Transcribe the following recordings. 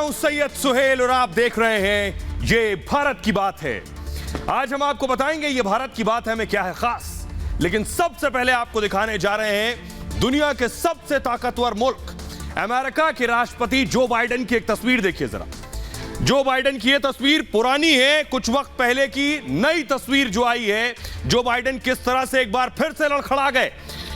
हूं सैयद सुहेल और आप देख रहे हैं ये भारत की बात है। आज हम आपको बताएंगे ये भारत की बात है में क्या है खास, लेकिन सबसे पहले आपको दिखाने जा रहे हैं दुनिया के सबसे ताकतवर मुल्क अमेरिका के राष्ट्रपति जो बाइडेन की एक तस्वीर देखिए जरा। जो बाइडेन की यह तस्वीर पुरानी है, कुछ वक्त पहले की नई तस्वीर जो आई है, जो बाइडेन किस तरह से एक बार फिर से लड़खड़ा गए।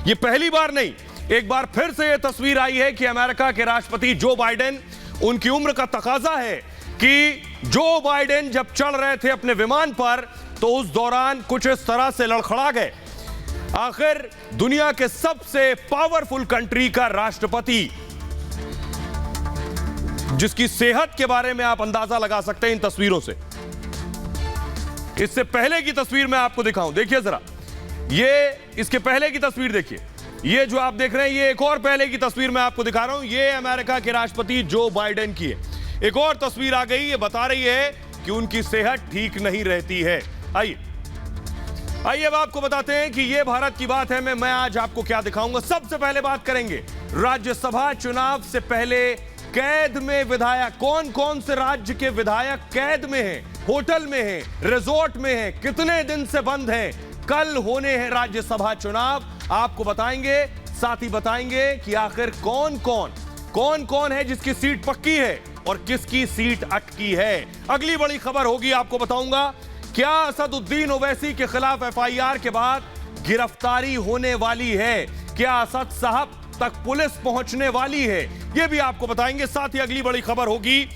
ये पहली बार नहीं, एक बार फिर से यह तस्वीर आई है कि अमेरिका के राष्ट्रपति जो बाइडेन, उनकी उम्र का तकाजा है कि जो बाइडेन जब चढ़ रहे थे अपने विमान पर तो उस दौरान कुछ इस तरह से लड़खड़ा गए। आखिर दुनिया के सबसे पावरफुल कंट्री का राष्ट्रपति, जिसकी सेहत के बारे में आप अंदाजा लगा सकते हैं इन तस्वीरों से। इससे पहले की तस्वीर मैं आपको दिखाऊं, देखिए जरा, ये इसके पहले की तस्वीर देखिए। ये जो आप देख रहे हैं ये एक और पहले की तस्वीर मैं आपको दिखा रहा हूं। ये अमेरिका के राष्ट्रपति जो बाइडेन की है। एक और तस्वीर आ गई, ये बता रही है कि उनकी सेहत ठीक नहीं रहती है। आइए अब आपको बताते हैं कि ये भारत की बात है में मैं आज आपको क्या दिखाऊंगा। सबसे पहले बात करेंगे राज्यसभा चुनाव से पहले कैद में विधायक, कौन कौन से राज्य के विधायक कैद में हैं, होटल में हैं, रिजॉर्ट में हैं, कितने दिन से बंद हैं। कल होने हैं राज्यसभा चुनाव, आपको बताएंगे। साथ ही बताएंगे कि आखिर कौन कौन है जिसकी सीट पक्की है और किसकी सीट अटकी है। अगली बड़ी खबर होगी, आपको बताऊंगा क्या असदुद्दीन ओवैसी के खिलाफ एफआईआर के बाद गिरफ्तारी होने वाली है, क्या असद साहब तक पुलिस पहुंचने वाली है, यह भी आपको बताएंगे। साथ ही अगली बड़ी खबर होगी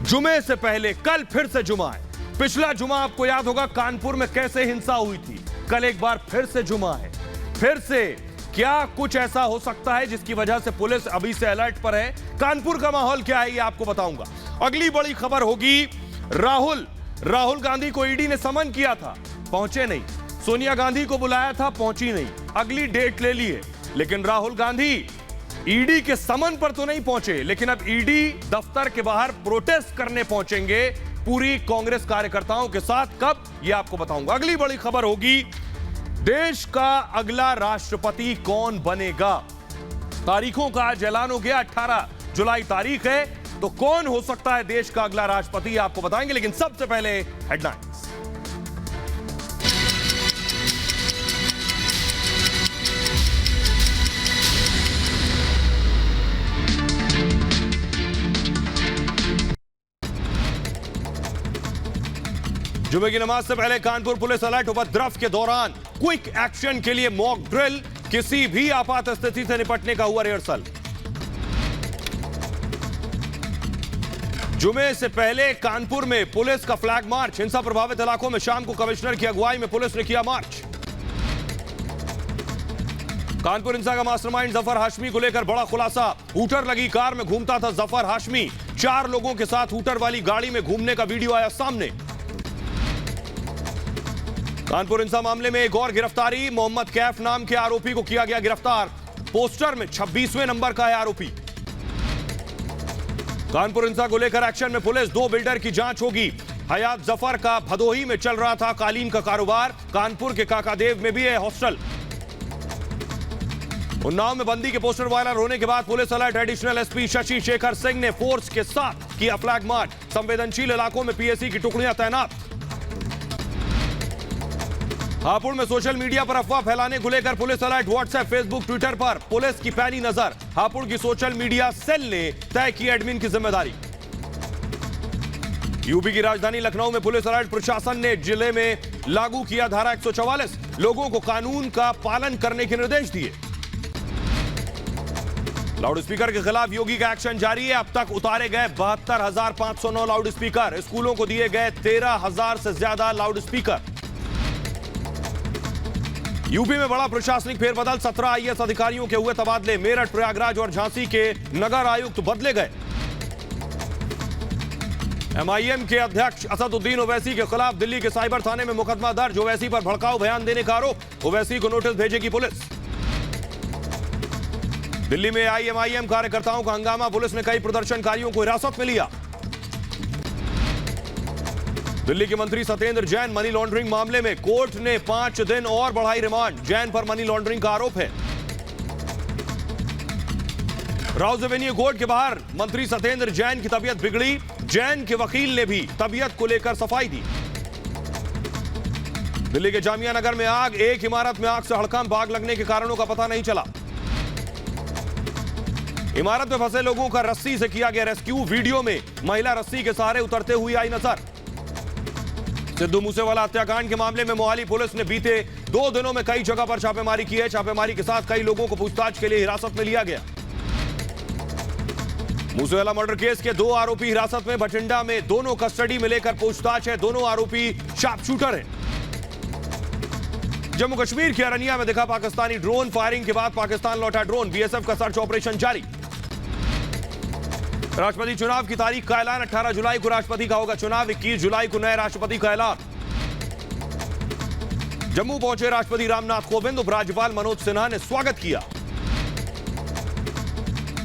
जुमे से पहले, कल फिर से जुमा है। पिछला जुमा आपको याद होगा कानपुर में कैसे हिंसा हुई थी, कल एक बार फिर से जुमा है। फिर से क्या कुछ ऐसा हो सकता है जिसकी वजह से पुलिस अभी से अलर्ट पर है। कानपुर का माहौल क्या है ये आपको बताऊंगा। अगली बड़ी खबर होगी राहुल गांधी को ईडी ने समन किया था, पहुंचे नहीं। सोनिया गांधी को बुलाया था, पहुंची नहीं। अगली डेट ले लिए, लेकिन राहुल गांधी ईडी के समन पर तो नहीं पहुंचे, लेकिन अब ईडी दफ्तर के बाहर प्रोटेस्ट करने पहुंचेंगे पूरी कांग्रेस कार्यकर्ताओं के साथ। कब, ये आपको बताऊंगा। अगली बड़ी खबर होगी देश का अगला राष्ट्रपति कौन बनेगा। तारीखों का आज ऐलान हो गया, 18 जुलाई तारीख है, तो कौन हो सकता है देश का अगला राष्ट्रपति आपको बताएंगे। लेकिन सबसे पहले हेडलाइंस। जुमे की नमाज से पहले कानपुर पुलिस अलर्ट, उपद्रव के दौरान क्विक एक्शन के लिए मॉक ड्रिल, किसी भी आपात स्थिति से निपटने का हुआ रिहर्सल। जुमे से पहले कानपुर में पुलिस का फ्लैग मार्च, हिंसा प्रभावित इलाकों में शाम को कमिश्नर की अगुवाई में पुलिस ने किया मार्च। कानपुर हिंसा का मास्टरमाइंड जफर हाशमी को लेकर बड़ा खुलासा, हूटर लगी कार में घूमता था जफर हाशमी, 4 लोगों के साथ हूटर वाली गाड़ी में घूमने का वीडियो आया सामने। कानपुर हिंसा मामले में एक और गिरफ्तारी, मोहम्मद कैफ नाम के आरोपी को किया गया गिरफ्तार, पोस्टर में 26वें नंबर का है आरोपी। कानपुर हिंसा को लेकर एक्शन में पुलिस, 2 बिल्डर की जांच होगी। हयात जफर का भदोही में चल रहा था कालीन का कारोबार, कानपुर के काकादेव में भी है हॉस्टल। उन्नाव में बंदी के पोस्टर वायरल होने के बाद police alert, additional SP Shashi Shekhar Singh ने फोर्स के साथ किया फ्लैग मार्च, संवेदनशील इलाकों में पीएसी की टुकड़ियां तैनात। हापुड़ में सोशल मीडिया पर अफवाह फैलाने को लेकर police alert, WhatsApp, Facebook, Twitter पर पुलिस की पैनी नजर। हापुड़ की सोशल मीडिया सेल ने तय की एडमिन की जिम्मेदारी। यूपी की राजधानी लखनऊ में पुलिस अलर्ट, प्रशासन ने जिले में लागू किया धारा 144, लोगों को कानून का पालन करने के निर्देश दिए। लाउडस्पीकर के खिलाफ योगी का एक्शन जारी है, अब तक उतारे गए 72,509 लाउडस्पीकर, स्कूलों को दिए गए 13,000 से ज्यादा लाउडस्पीकर। यूपी में बड़ा प्रशासनिक फेरबदल, 17 आईएएस अधिकारियों के हुए तबादले, मेरठ, प्रयागराज और झांसी के नगर आयुक्त बदले गए। एमआईएम के अध्यक्ष असदुद्दीन ओवैसी के खिलाफ दिल्ली के साइबर थाने में मुकदमा दर्ज, ओवैसी पर भड़काऊ बयान देने का आरोप, ओवैसी को नोटिस भेजेगी पुलिस। दिल्ली में एमआईएम कार्यकर्ताओं का हंगामा, पुलिस ने कई प्रदर्शनकारियों को हिरासत में लिया। दिल्ली के मंत्री सत्येंद्र जैन मनी लॉन्ड्रिंग मामले में कोर्ट ने 5 दिन और बढ़ाई रिमांड, जैन पर मनी लॉन्ड्रिंग का आरोप है। राउज एवेन्यू कोर्ट के बाहर मंत्री सत्येंद्र जैन की तबीयत बिगड़ी। जैन के वकील ने भी तबीयत को लेकर सफाई दी। दिल्ली के जामिया नगर में आग, एक इमारत में आग से हड़कंप, आग लगने के कारणों का पता नहीं चला। इमारत में फंसे लोगों का रस्सी से किया गया रेस्क्यू। वीडियो में महिला रस्सी के सहारे उतरते हुई आई नजर। सिद्धू मूसेवाला हत्याकांड के मामले में मोहाली पुलिस ने बीते 2 दिनों में कई जगह पर छापेमारी की है। छापेमारी के साथ कई लोगों को पूछताछ के लिए हिरासत में लिया गया। मूसेवाला मर्डर केस के 2 आरोपी हिरासत में, भटिंडा में दोनों कस्टडी में लेकर पूछताछ है। दोनों आरोपी शार्प शूटर हैं। जम्मू कश्मीर के अरनिया में दिखा पाकिस्तानी ड्रोन, फायरिंग के बाद पाकिस्तान लौटा ड्रोन। बीएसएफ का सर्च ऑपरेशन जारी। राष्ट्रपति चुनाव की तारीख का ऐलान, 18 जुलाई को राष्ट्रपति का होगा चुनाव, 21 जुलाई को नए राष्ट्रपति का ऐलान। जम्मू पहुंचे राष्ट्रपति रामनाथ कोविंद, उपराज्यपाल मनोज सिन्हा ने स्वागत किया।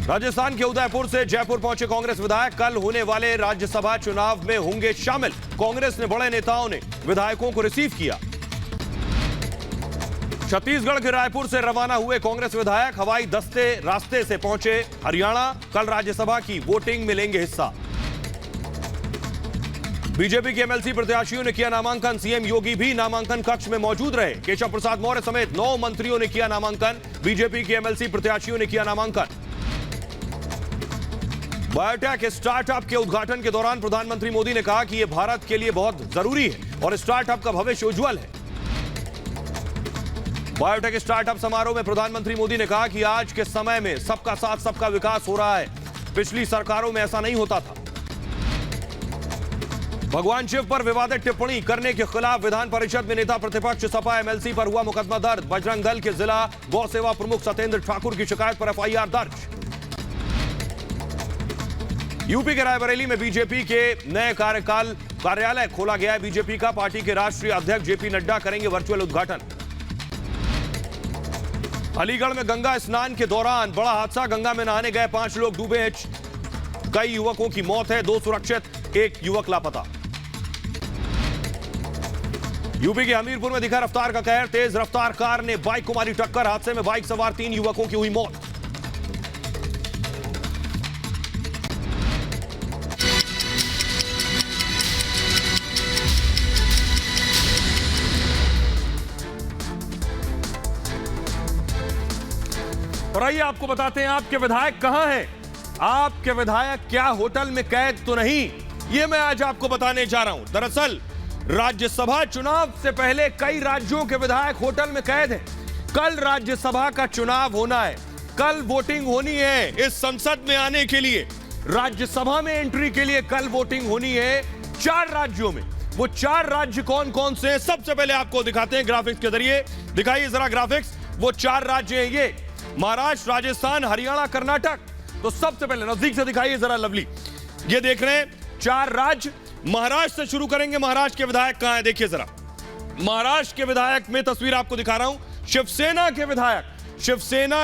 राजस्थान के उदयपुर से जयपुर पहुंचे कांग्रेस विधायक, कल होने वाले राज्यसभा चुनाव में होंगे शामिल। कांग्रेस ने बड़े नेताओं ने विधायकों को रिसीव किया। छत्तीसगढ़ के रायपुर से रवाना हुए कांग्रेस विधायक हवाई दस्ते रास्ते से पहुंचे हरियाणा, कल राज्यसभा की वोटिंग में लेंगे हिस्सा। बीजेपी के एमएलसी प्रत्याशियों ने किया नामांकन, सीएम योगी भी नामांकन कक्ष में मौजूद रहे। केशव प्रसाद मौर्य समेत 9 मंत्रियों ने किया नामांकन। बीजेपी के एमएलसी प्रत्याशियों ने किया नामांकन। बायोटेक स्टार्टअप के उद्घाटन के दौरान प्रधानमंत्री मोदी ने कहा कि यह भारत के लिए बहुत जरूरी है और स्टार्टअप का भविष्य उज्जवल है। बायोटेक स्टार्टअप समारोह में प्रधानमंत्री मोदी ने कहा कि आज के समय में सबका साथ सबका विकास हो रहा है, पिछली सरकारों में ऐसा नहीं होता था। भगवान शिव पर विवादित टिप्पणी करने के खिलाफ विधान परिषद में नेता प्रतिपक्ष सपा एमएलसी पर हुआ मुकदमा दर्ज। बजरंग दल के जिला गौ सेवा प्रमुख सत्येंद्र ठाकुर की शिकायत पर एफआईआर दर्ज। यूपी के रायबरेली में बीजेपी के नए कार्यालय खोला गया है। बीजेपी का पार्टी के राष्ट्रीय अध्यक्ष जेपी नड्डा करेंगे वर्चुअल उद्घाटन। अलीगढ़ में गंगा स्नान के दौरान बड़ा हादसा, गंगा में नहाने गए 5 लोग डूबे हैं। कई युवकों की मौत है, 2 सुरक्षित, 1 युवक लापता। यूपी के हमीरपुर में दिखा रफ्तार का कहर, तेज रफ्तार कार ने बाइक को मारी टक्कर। हादसे में बाइक सवार 3 युवकों की हुई मौत। और आइए आपको बताते हैं आपके विधायक कहां हैं। आपके विधायक क्या होटल में कैद तो नहीं, ये मैं आज आपको बताने जा रहा हूं। दरअसल राज्यसभा चुनाव से पहले कई राज्यों के विधायक होटल में कैद हैं। कल राज्यसभा का चुनाव होना है, कल वोटिंग होनी है। इस संसद में आने के लिए, राज्यसभा में एंट्री के लिए कल वोटिंग होनी है 4 राज्यों में। वो 4 राज्य कौन कौन से हैं, सबसे पहले आपको दिखाते हैं ग्राफिक्स के जरिए। दिखाइए जरा ग्राफिक्स। वो 4 राज्य हैं, ये महाराष्ट्र, राजस्थान, हरियाणा, कर्नाटक। तो सबसे पहले नजदीक से दिखाइए जरा लवली, ये देख रहे हैं 4 राज्य। महाराष्ट्र से शुरू करेंगे। महाराष्ट्र के विधायक कहां हैं, देखिए जरा। महाराष्ट्र के विधायक में तस्वीर आपको दिखा रहा हूं। शिवसेना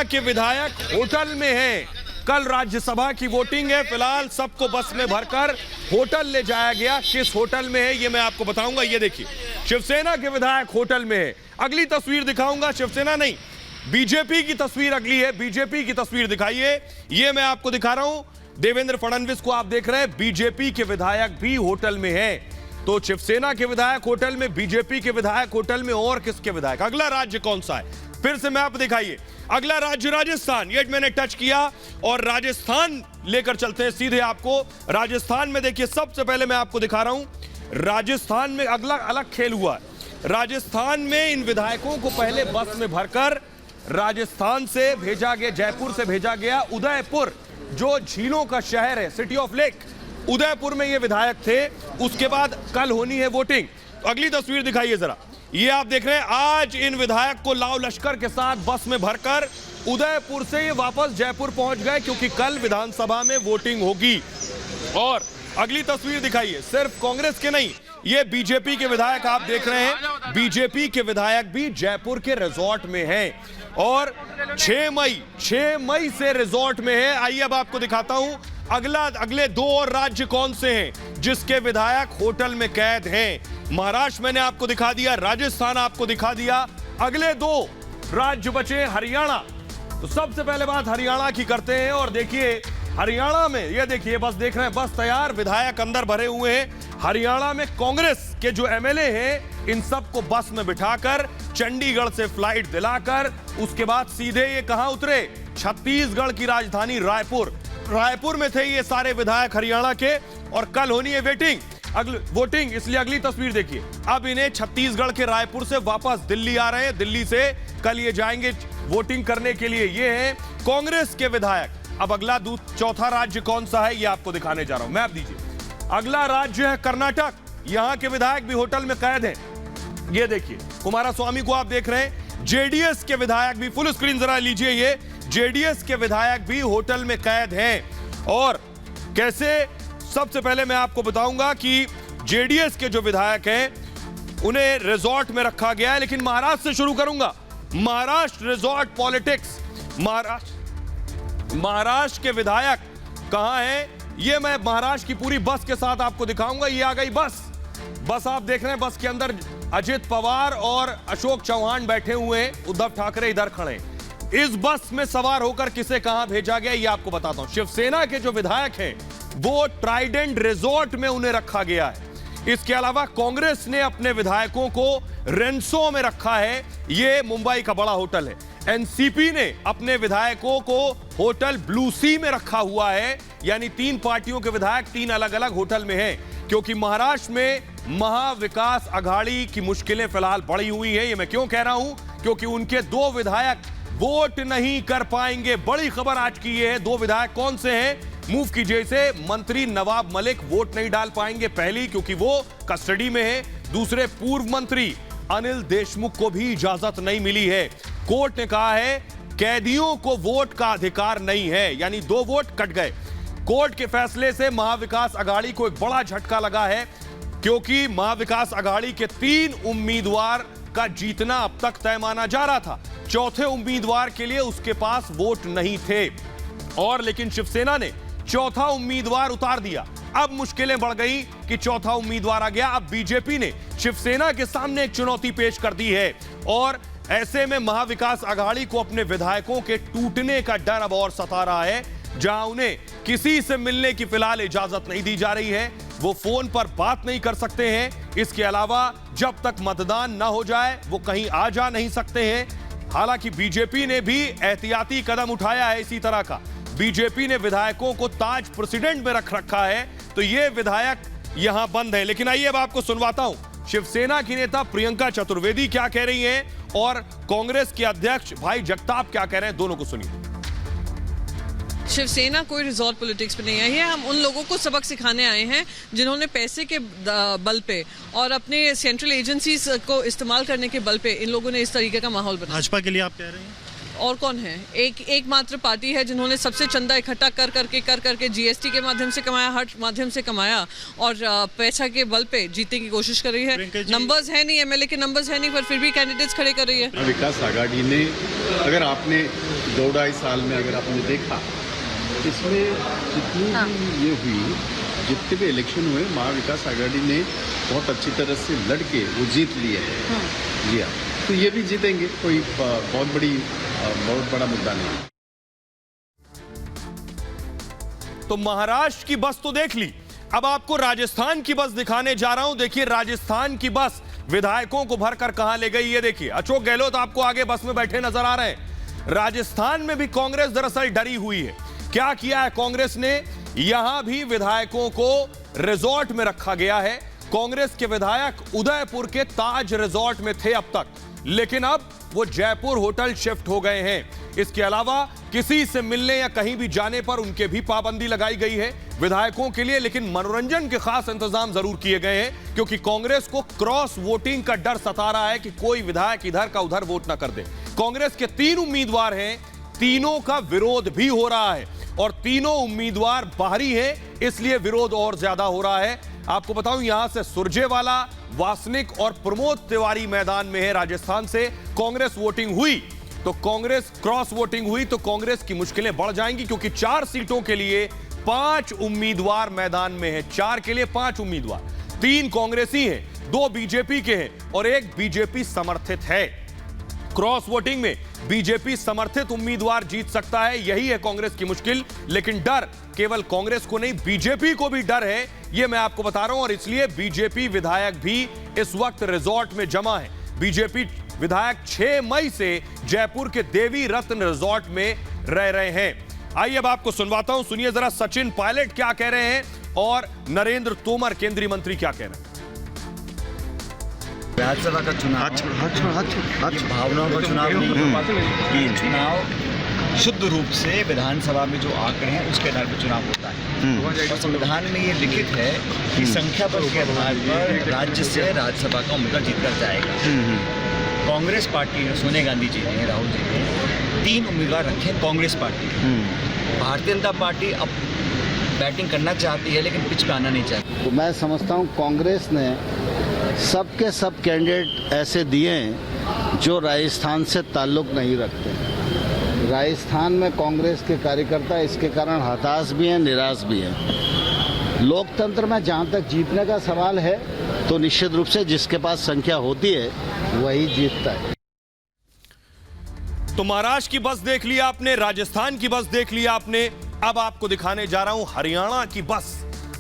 के विधायक होटल में हैं। कल राज्यसभा की वोटिंग है। फिलहाल सबको बस में भरकर होटल ले जाया गया। किस होटल में है ये मैं आपको बताऊंगा। ये देखिए, शिवसेना के विधायक होटल में है। अगली तस्वीर दिखाऊंगा, शिवसेना नहीं, बीजेपी की तस्वीर अगली है। बीजेपी की तस्वीर दिखाइए, ये मैं आपको दिखा रहा हूं। देवेंद्र फडणवीस को आप देख रहे हैं, बीजेपी के विधायक भी होटल में हैं। तो शिवसेना के विधायक होटल में, बीजेपी के विधायक होटल में, और किसके विधायक। अगला राज्य कौन सा है, फिर से मैं आप दिखाइए। अगला राज्य राजस्थान, ये मैंने टच किया और राजस्थान लेकर चलते हैं सीधे आपको। राजस्थान में देखिए, सबसे पहले मैं आपको दिखा रहा हूं राजस्थान में अगला अलग खेल हुआ। राजस्थान में इन विधायकों को पहले बस में भरकर राजस्थान से भेजा गया, जयपुर से भेजा गया उदयपुर, जो झीलों का शहर है, सिटी ऑफ लेक। उदयपुर में ये विधायक थे। उसके बाद कल होनी है वोटिंग। अगली तस्वीर दिखाइए जरा, ये आप देख रहे हैं। आज इन विधायक को लाव लश्कर के साथ बस में भरकर उदयपुर से ये वापस जयपुर पहुंच गए, क्योंकि कल विधानसभा में वोटिंग होगी। और अगली तस्वीर दिखाइए, सिर्फ कांग्रेस के नहीं, ये बीजेपी के विधायक आप देख रहे हैं। बीजेपी के विधायक भी जयपुर के रिजॉर्ट में हैं और 6 मई से रिजॉर्ट में है। आइए अब आपको दिखाता हूं अगले 2 और राज्य कौन से हैं जिसके विधायक होटल में कैद हैं। महाराष्ट्र मैंने आपको दिखा दिया, राजस्थान आपको दिखा दिया। अगले 2 राज्य बचे हरियाणा। तो सबसे पहले बात हरियाणा की करते हैं और देखिए हरियाणा में, ये देखिए बस देख रहे हैं, बस तैयार, विधायक अंदर भरे हुए हैं। हरियाणा में कांग्रेस के जो एमएलए हैं इन सबको बस में बिठाकर चंडीगढ़ से फ्लाइट दिलाकर उसके बाद सीधे ये कहां उतरे, छत्तीसगढ़ की राजधानी रायपुर में थे ये सारे विधायक हरियाणा के। और कल होनी है वोटिंग, इसलिए अगली तस्वीर देखिए। अब इन्हें छत्तीसगढ़ के रायपुर से वापस दिल्ली आ रहे हैं, दिल्ली से कल ये जाएंगे वोटिंग करने के लिए। ये हैं कांग्रेस के विधायक। अब अगला चौथा राज्य कौन सा है ये आपको दिखाने जा रहा हूं, मैप दीजिए। अगला राज्य है कर्नाटक। यहां के विधायक भी होटल में कैद हैं। ये देखिए कुमारस्वामी को आप देख रहे हैं। जेडीएस के विधायक भी, फुल स्क्रीन जरा लीजिए, ये जेडीएस के विधायक भी होटल में कैद हैं। और कैसे, सबसे पहले मैं आपको बताऊंगा कि जेडीएस के जो विधायक हैं उन्हें रिजॉर्ट में रखा गया है। लेकिन महाराष्ट्र से शुरू करूंगा। महाराष्ट्र रिजॉर्ट पॉलिटिक्स, महाराष्ट्र के विधायक कहां हैं ये मैं महाराष्ट्र की पूरी बस के साथ आपको दिखाऊंगा। ये आ गई बस आप देख रहे हैं। बस के अंदर अजित पवार और अशोक चौहान बैठे हुए हैं, उद्धव ठाकरे इधर खड़े हैं। इस बस में सवार होकर किसे कहां भेजा गया ये आपको बताता हूं। शिवसेना के जो विधायक हैं वो ट्राइडेंट रिजॉर्ट में उन्हें रखा गया है। इसके अलावा कांग्रेस ने अपने विधायकों को रेंसो में रखा है, ये मुंबई का बड़ा होटल है। एनसीपी ने अपने विधायकों को होटल ब्लू सी में रखा हुआ है, यानी तीन पार्टियों के विधायक तीन अलग अलग होटल में हैं। क्योंकि महाराष्ट्र में महाविकास अघाड़ी की मुश्किलें फिलहाल बढ़ी हुई है। ये मैं क्यों कह रहा हूं, क्योंकि उनके दो विधायक वोट नहीं कर पाएंगे। बड़ी खबर आज की ये है। दो विधायक कौन से हैं, मूव कीजिए इसे। मंत्री नवाब मलिक वोट नहीं डाल पाएंगे, पहली क्योंकि वो कस्टडी में है, दूसरे पूर्व मंत्री अनिल देशमुख को भी इजाजत नहीं मिली है। कोर्ट ने कहा है कैदियों को वोट का अधिकार नहीं है, यानी दो वोट कट गए। कोर्ट के फैसले से महाविकास अघाड़ी को एक बड़ा झटका लगा है, क्योंकि महाविकास अघाड़ी के तीन उम्मीदवार का जीतना अब तक तय माना जा रहा था। चौथे उम्मीदवार के लिए उसके पास वोट नहीं थे, और लेकिन शिवसेना ने चौथा उम्मीदवार उतार दिया। अब मुश्किलें बढ़ गई कि चौथा उम्मीदवार आ गया। अब बीजेपी ने शिवसेना के सामने एक चुनौती पेश कर दी है, और ऐसे में महाविकास अघाड़ी को अपने विधायकों के टूटने का डर अब और सता रहा है। जहां उन्हें किसी से मिलने की फिलहाल इजाजत नहीं दी जा रही है, वो फोन पर बात नहीं कर सकते हैं। इसके अलावा जब तक मतदान न हो जाए वो कहीं आ जा नहीं सकते हैं। हालांकि बीजेपी ने भी एहतियाती कदम उठाया है इसी तरह का। बीजेपी ने विधायकों को ताज प्रेसिडेंट में रख रखा है, तो ये विधायक यहां बंद है। लेकिन आइए अब आपको सुनवाता हूं शिवसेना की नेता प्रियंका चतुर्वेदी क्या कह रही हैं और कांग्रेस के अध्यक्ष भाई जगताप क्या कह रहे हैं, दोनों को सुनिए। शिवसेना कोई रिजॉर्ट पॉलिटिक्स पे नहीं आई है। हम उन लोगों को सबक सिखाने आए हैं जिन्होंने पैसे के बल पे और अपने सेंट्रल एजेंसीज को इस्तेमाल करने के बल पे इन लोगों ने इस तरीके का माहौल बनाया। भाजपा के लिए आप कह रहे हैं? और कौन है? एक मात्र पार्टी है जिन्होंने सबसे चंदा इकट्ठा कर करके जीएसटी के माध्यम से कमाया, हर माध्यम से कमाया, और पैसा के बल पे जीतने की कोशिश कर रही है। नंबर्स है नहीं, एमएलए के नंबर्स है नहीं, पर फिर भी कैंडिडेट्स खड़े कर रही है। विकास आघाड़ी ने, अगर आपने 2-2.5 साल में अगर आपने देखा, इसमें जितनी भी ये हुई, जितने भी इलेक्शन हुए, महाविकास आघाड़ी ने बहुत अच्छी तरह से लड़के वो जीत लिए हैं। जी हाँ, तो ये भी जीतेंगे, कोई बहुत बड़ा मुद्दा नहीं। तो महाराष्ट्र की बस तो देख ली, अब आपको राजस्थान की बस दिखाने जा रहा हूं। देखिए राजस्थान की बस विधायकों को भरकर कहां ले गई, ये देखिए। अशोक गहलोत आपको आगे बस में बैठे नजर आ रहे हैं। राजस्थान में भी कांग्रेस दरअसल डरी हुई है। क्या किया है कांग्रेस ने, यहां भी विधायकों को रिजॉर्ट में रखा गया है। कांग्रेस के विधायक उदयपुर के ताज रिजॉर्ट में थे अब तक, लेकिन अब वो जयपुर होटल शिफ्ट हो गए हैं। इसके अलावा किसी से मिलने या कहीं भी जाने पर उनके भी पाबंदी लगाई गई है विधायकों के लिए। लेकिन मनोरंजन के खास इंतजाम जरूर किए गए हैं, क्योंकि कांग्रेस को क्रॉस वोटिंग का डर सता रहा है कि कोई विधायक इधर का उधर वोट ना कर दे। कांग्रेस के 3 उम्मीदवार हैं, तीनों का विरोध भी हो रहा है, और तीनों उम्मीदवार बाहरी हैं, इसलिए विरोध और ज्यादा हो रहा है। आपको बताऊं, यहां से सुरजेवाला, वासनिक और प्रमोद तिवारी मैदान में है। राजस्थान से कांग्रेस वोटिंग हुई तो कांग्रेस क्रॉस वोटिंग हुई तो कांग्रेस की मुश्किलें बढ़ जाएंगी, क्योंकि 4 सीटों के लिए 5 उम्मीदवार मैदान में है। 4 के लिए 5 उम्मीदवार, 3 कांग्रेसी हैं, 2 बीजेपी के हैं और 1 बीजेपी समर्थित है। क्रॉस वोटिंग में बीजेपी समर्थित उम्मीदवार जीत सकता है, यही है कांग्रेस की मुश्किल। लेकिन डर केवल कांग्रेस को नहीं, बीजेपी को भी डर है, यह मैं आपको बता रहा हूं। और इसलिए बीजेपी विधायक भी इस वक्त रिजॉर्ट में जमा है। बीजेपी विधायक 6 मई से जयपुर के देवी रत्न रिजॉर्ट में रह रहे हैं। आइए अब आपको सुनवाता हूं, सुनिए जरा सचिन पायलट क्या कह रहे हैं और नरेंद्र तोमर केंद्रीय मंत्री क्या कह रहे हैं। राज्यसभा का चुनाव ये भावनाओं का चुनाव नहीं है। ये चुनाव शुद्ध रूप से विधानसभा में जो आंकड़े हैं उसके आधार पर चुनाव होता है। और संविधान में ये लिखित है कि संख्या बल के आधार पर राज्य से राज्यसभा का उम्मीदवार जीतकर जाएगा। कांग्रेस पार्टी ने, सोनिया गांधी जी ने, राहुल जी ने 3 उम्मीदवार रखे कांग्रेस पार्टी। भारतीय जनता पार्टी अब बैटिंग करना चाहती है लेकिन पिच पे आना नहीं चाहती। तो मैं समझता हूँ कांग्रेस ने सबके सब कैंडिडेट ऐसे दिए हैं जो राजस्थान से ताल्लुक नहीं रखते। राजस्थान में कांग्रेस के कार्यकर्ता इसके कारण हताश भी हैं, निराश भी हैं। लोकतंत्र में जहाँ तक जीतने का सवाल है तो निश्चित रूप से जिसके पास संख्या होती है वही जीतता है। तो महाराष्ट्र की बस देख लिया आपने, राजस्थान की बस देख लिया आपने, अब आपको दिखाने जा रहा हूं हरियाणा की बस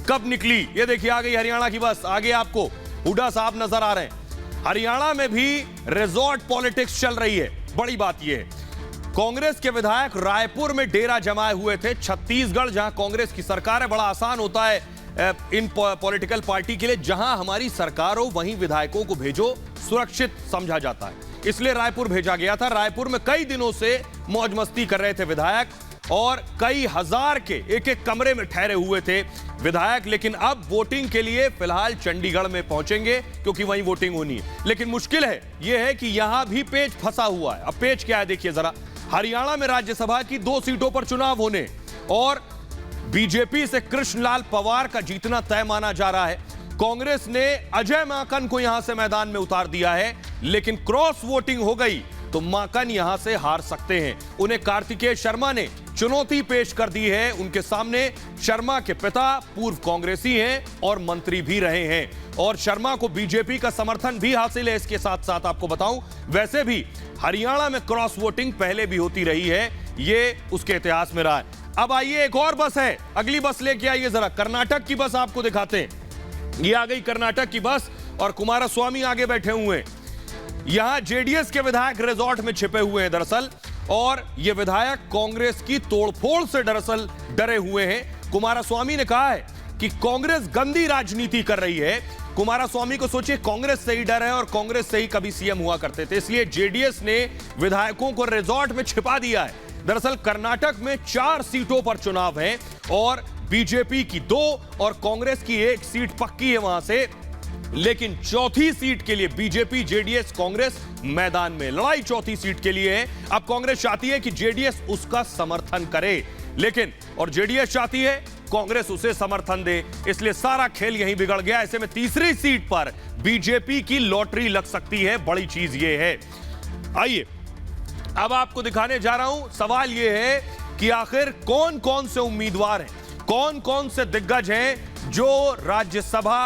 कब निकली। ये देखिए आ गई हरियाणा की बस, आगे आपको हुड्डा साहब नजर आ रहे हैं। हरियाणा में भी रिजॉर्ट पॉलिटिक्स चल रही है। बड़ी बात यह है, कांग्रेस के विधायक रायपुर में डेरा जमाए हुए थे। छत्तीसगढ़ जहां कांग्रेस की सरकार है, बड़ा आसान होता है इन पॉलिटिकल पार्टी के लिए, जहां हमारी सरकार हो वहीं विधायकों को भेजो, सुरक्षित समझा जाता है। इसलिए रायपुर भेजा गया था। रायपुर में कई दिनों से मौज मस्ती कर रहे थे विधायक और कई हजार के एक एक कमरे में ठहरे हुए थे विधायक। लेकिन अब वोटिंग के लिए फिलहाल चंडीगढ़ में पहुंचेंगे क्योंकि वहीं वोटिंग होनी है। लेकिन मुश्किल है यह है कि यहां भी पेच फंसा हुआ है। अब पेच क्या है देखिए जरा। हरियाणा में राज्यसभा की 2 सीटों पर चुनाव होने और बीजेपी से कृष्णलाल पवार का जीतना तय माना जा रहा है। कांग्रेस ने अजय माकन को यहां से मैदान में उतार दिया है, लेकिन क्रॉस वोटिंग हो गई तो माकन यहां से हार सकते हैं। उन्हें कार्तिकेय शर्मा ने चुनौती पेश कर दी है। उनके सामने शर्मा के पिता पूर्व कांग्रेसी हैं और मंत्री भी रहे हैं और शर्मा को बीजेपी का समर्थन भी हासिल है। इसके साथ साथ आपको बताऊं, वैसे भी हरियाणा में क्रॉस वोटिंग पहले भी होती रही है, ये उसके इतिहास में रहा है। अब आइए एक और बस है, अगली बस लेके आइए जरा। कर्नाटक की बस आपको दिखाते हैं। ये आ गई कर्नाटक की बस और कुमारस्वामी आगे बैठे हुए हैं। यहां जेडीएस के विधायक रिजॉर्ट में छिपे हुए हैं दरअसल, और ये विधायक कांग्रेस की तोड़फोड़ से दरअसल डरे हुए हैं। कुमारस्वामी ने कहा है कि कांग्रेस गंदी राजनीति कर रही है। कुमारस्वामी को सोचिए, कांग्रेस से ही डर है और कांग्रेस से ही कभी सीएम हुआ करते थे, इसलिए जेडीएस ने विधायकों को रिजॉर्ट में छिपा दिया है। दरअसल कर्नाटक में 4 सीटों पर चुनाव है और बीजेपी की 2 और कांग्रेस की 1 सीट पक्की है वहां से। लेकिन चौथी सीट के लिए बीजेपी, जेडीएस, कांग्रेस मैदान में लड़ाई चौथी सीट के लिए है। अब कांग्रेस चाहती है कि जेडीएस उसका समर्थन करे, लेकिन और जेडीएस चाहती है कांग्रेस उसे समर्थन दे, इसलिए सारा खेल यहीं बिगड़ गया। ऐसे में तीसरी सीट पर बीजेपी की लॉटरी लग सकती है। बड़ी चीज यह है। आइए अब आपको दिखाने जा रहा हूं। सवाल यह है कि आखिर कौन कौन से उम्मीदवार हैं, कौन कौन से दिग्गज हैं जो राज्यसभा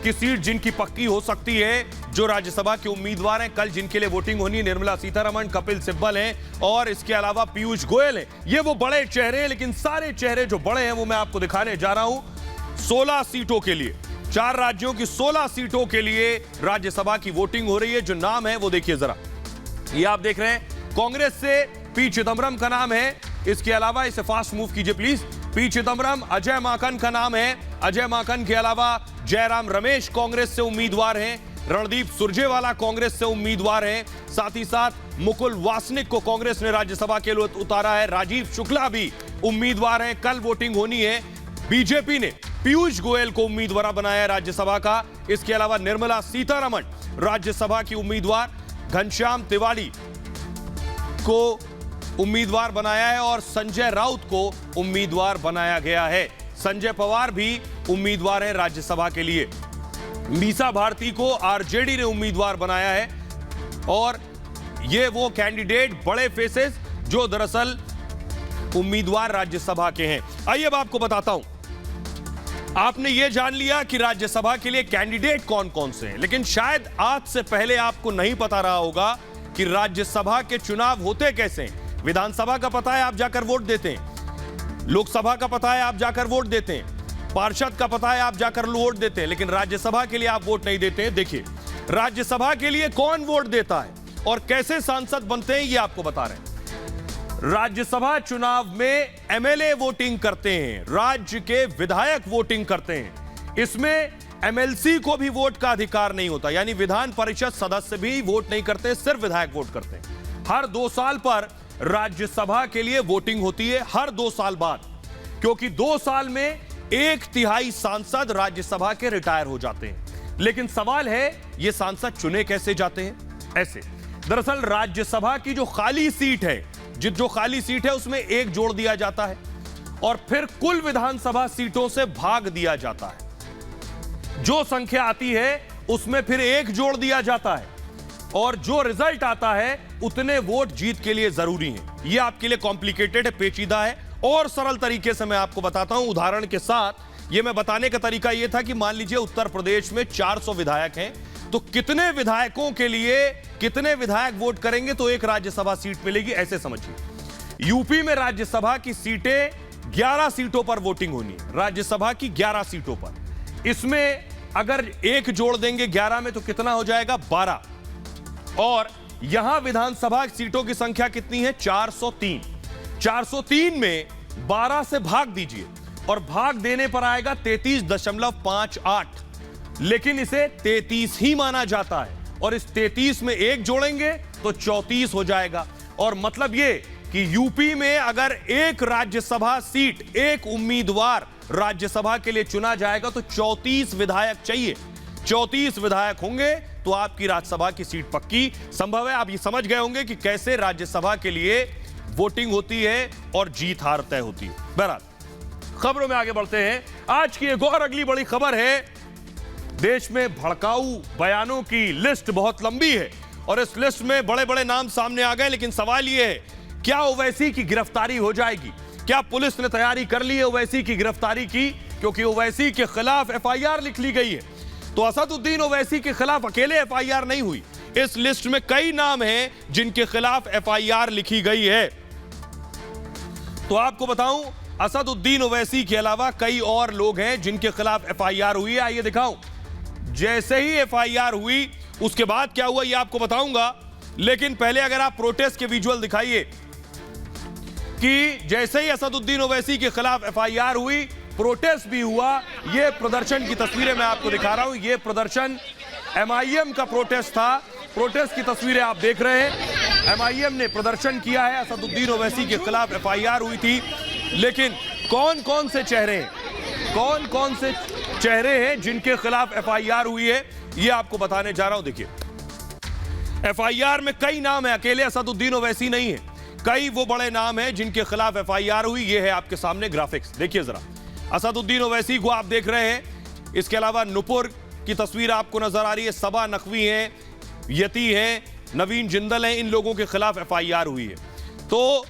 की सीट जिनकी पक्की हो सकती है, जो राज्यसभा के उम्मीदवार हैं। कल जिनके लिए वोटिंग होनी है, निर्मला सीतारमण, कपिल सिब्बल हैं और इसके अलावा पीयूष गोयल हैं। ये वो बड़े चेहरे हैं, लेकिन सारे चेहरे जो बड़े हैं वो मैं आपको दिखाने जा रहा हूं। 16 सीटों के लिए, 4 राज्यों की 16 सीटों के लिए राज्यसभा की वोटिंग हो रही है। जो नाम है वो देखिए जरा, ये आप देख रहे हैं। कांग्रेस से पी चिदम्बरम का नाम है। इसके अलावा इसे फास्ट मूव कीजिए प्लीज। पी चिदम्बरम, अजय माकन का नाम है। अजय माकन के अलावा जयराम रमेश कांग्रेस से उम्मीदवार हैं। रणदीप सुरजेवाला कांग्रेस से उम्मीदवार हैं। साथ ही साथ मुकुल वासनिक को कांग्रेस ने राज्यसभा के लिए उतारा है। राजीव शुक्ला भी उम्मीदवार हैं। कल वोटिंग होनी है। बीजेपी ने पीयूष गोयल को उम्मीदवार बनाया है राज्यसभा का। इसके अलावा निर्मला सीतारमण राज्यसभा की उम्मीदवार, घनश्याम तिवारी को उम्मीदवार बनाया है और संजय राउत को उम्मीदवार बनाया गया है। संजय पवार भी उम्मीदवार हैं राज्यसभा के लिए। मीसा भारती को आरजेडी ने उम्मीदवार बनाया है और ये वो कैंडिडेट, बड़े फेसेस जो दरअसल उम्मीदवार राज्यसभा के हैं। आइए अब आपको बताता हूं। आपने ये जान लिया कि राज्यसभा के लिए कैंडिडेट कौन कौन से हैं, लेकिन शायद आज से पहले आपको नहीं पता रहा होगा कि राज्यसभा के चुनाव होते कैसे हैं। विधानसभा का पता है, आप जाकर वोट देते हैं। लोकसभा का पता है, आप जाकर वोट देते हैं। पार्षद का पता है, आप जाकर वोट देते हैं। लेकिन राज्यसभा के लिए आप वोट नहीं देते हैं। देखिए, राज्यसभा के लिए कौन वोट देता है और कैसे सांसद बनते हैं, ये आपको बता रहे हैं। राज्यसभा चुनाव में एमएलए वोटिंग करते हैं, राज्य के विधायक वोटिंग करते हैं। इसमें एमएलसी को भी वोट का अधिकार नहीं होता, यानी विधान परिषद सदस्य भी वोट नहीं करते, सिर्फ विधायक वोट करते हैं। हर 2 साल पर राज्यसभा के लिए वोटिंग होती है, हर 2 साल बाद, क्योंकि 2 साल में 1/3 सांसद राज्यसभा के रिटायर हो जाते हैं। लेकिन सवाल है, ये सांसद चुने कैसे जाते हैं? ऐसे। दरअसल राज्यसभा की जो खाली सीट है, जो खाली सीट है उसमें 1 जोड़ दिया जाता है और फिर कुल विधानसभा सीटों से भाग दिया जाता है। जो संख्या आती है उसमें फिर 1 जोड़ दिया जाता है और जो रिजल्ट आता है उतने वोट जीत के लिए जरूरी हैं। यह आपके लिए कॉम्प्लिकेटेड है, पेचीदा है, और सरल तरीके से मैं आपको बताता हूं उदाहरण के साथ। यह मैं बताने का तरीका यह था कि मान लीजिए उत्तर प्रदेश में 400 विधायक हैं, तो कितने विधायकों के लिए कितने विधायक वोट करेंगे तो 1 राज्यसभा सीट मिलेगी, ऐसे समझिए। यूपी में राज्यसभा की सीटें 11 सीटों पर वोटिंग होनी है, राज्यसभा की 11 सीटों पर। इसमें अगर 1 जोड़ देंगे 11 में तो कितना हो जाएगा? 12। और यहां विधानसभा सीटों की संख्या कितनी है? 403। 403 में 12 से भाग दीजिए और भाग देने पर आएगा 33.58, लेकिन इसे 33 ही माना जाता है और इस 33 में 1 जोड़ेंगे तो 34 हो जाएगा। और मतलब यह कि यूपी में अगर 1 राज्यसभा सीट, 1 उम्मीदवार राज्यसभा के लिए चुना जाएगा तो 34 विधायक चाहिए। 34 विधायक होंगे तो आपकी राज्यसभा की सीट पक्की। संभव है आप ये समझ गए होंगे कि कैसे राज्यसभा के लिए वोटिंग होती है और जीत हार तय होती है। बहरहाल, खबरों में आगे बढ़ते हैं। आज की एक और अगली बड़ी खबर है, देश में भड़काऊ बयानों की लिस्ट बहुत लंबी है और इस लिस्ट में बड़े बड़े नाम सामने आ गए। लेकिन सवाल यह है, क्या ओवैसी की गिरफ्तारी हो जाएगी? क्या पुलिस ने तैयारी कर ली है ओवैसी की गिरफ्तारी की? क्योंकि ओवैसी के खिलाफ एफआईआर लिख ली गई है। तो असदुद्दीन ओवैसी के खिलाफ अकेले एफआईआर नहीं हुई, इस लिस्ट में कई नाम हैं जिनके खिलाफ एफआईआर लिखी गई है। तो आपको बताऊं, असदुद्दीन ओवैसी के अलावा कई और लोग हैं जिनके खिलाफ एफआईआर हुई है। आइए दिखाऊं। जैसे ही एफआईआर हुई उसके बाद क्या हुआ ये आपको बताऊंगा, लेकिन पहले अगर आप प्रोटेस्ट के विजुअल दिखाइए कि जैसे ही असदुद्दीन ओवैसी के खिलाफ एफआईआर हुई, प्रोटेस्ट भी हुआ। ये प्रदर्शन की तस्वीरें मैं आपको दिखा रहा हूं। ये प्रदर्शन एमआईएम का प्रोटेस्ट था। प्रोटेस्ट की तस्वीरें आप देख रहे हैं। एमआईएम ने प्रदर्शन किया है, असदुद्दीन ओवैसी के खिलाफ एफआईआर हुई थी। लेकिन कौन कौन से चेहरे हैं जिनके खिलाफ एफआईआर हुई है, ये आपको बताने जा रहा हूं। देखिए, एफआईआर में कई नाम है, अकेले असदुद्दीन ओवैसी नहीं है, कई वो बड़े नाम हैं जिनके खिलाफ एफआईआर हुई। ये है आपके सामने ग्राफिक्स, देखिए जरा। असदुद्दीन ओवैसी को आप देख रहे हैं। इसके अलावा नुपुर की तस्वीर आपको नजर आ रही है, सबा नकवी हैं, यती हैं, नवीन जिंदल हैं। इन लोगों के खिलाफ एफआईआर हुई है। तो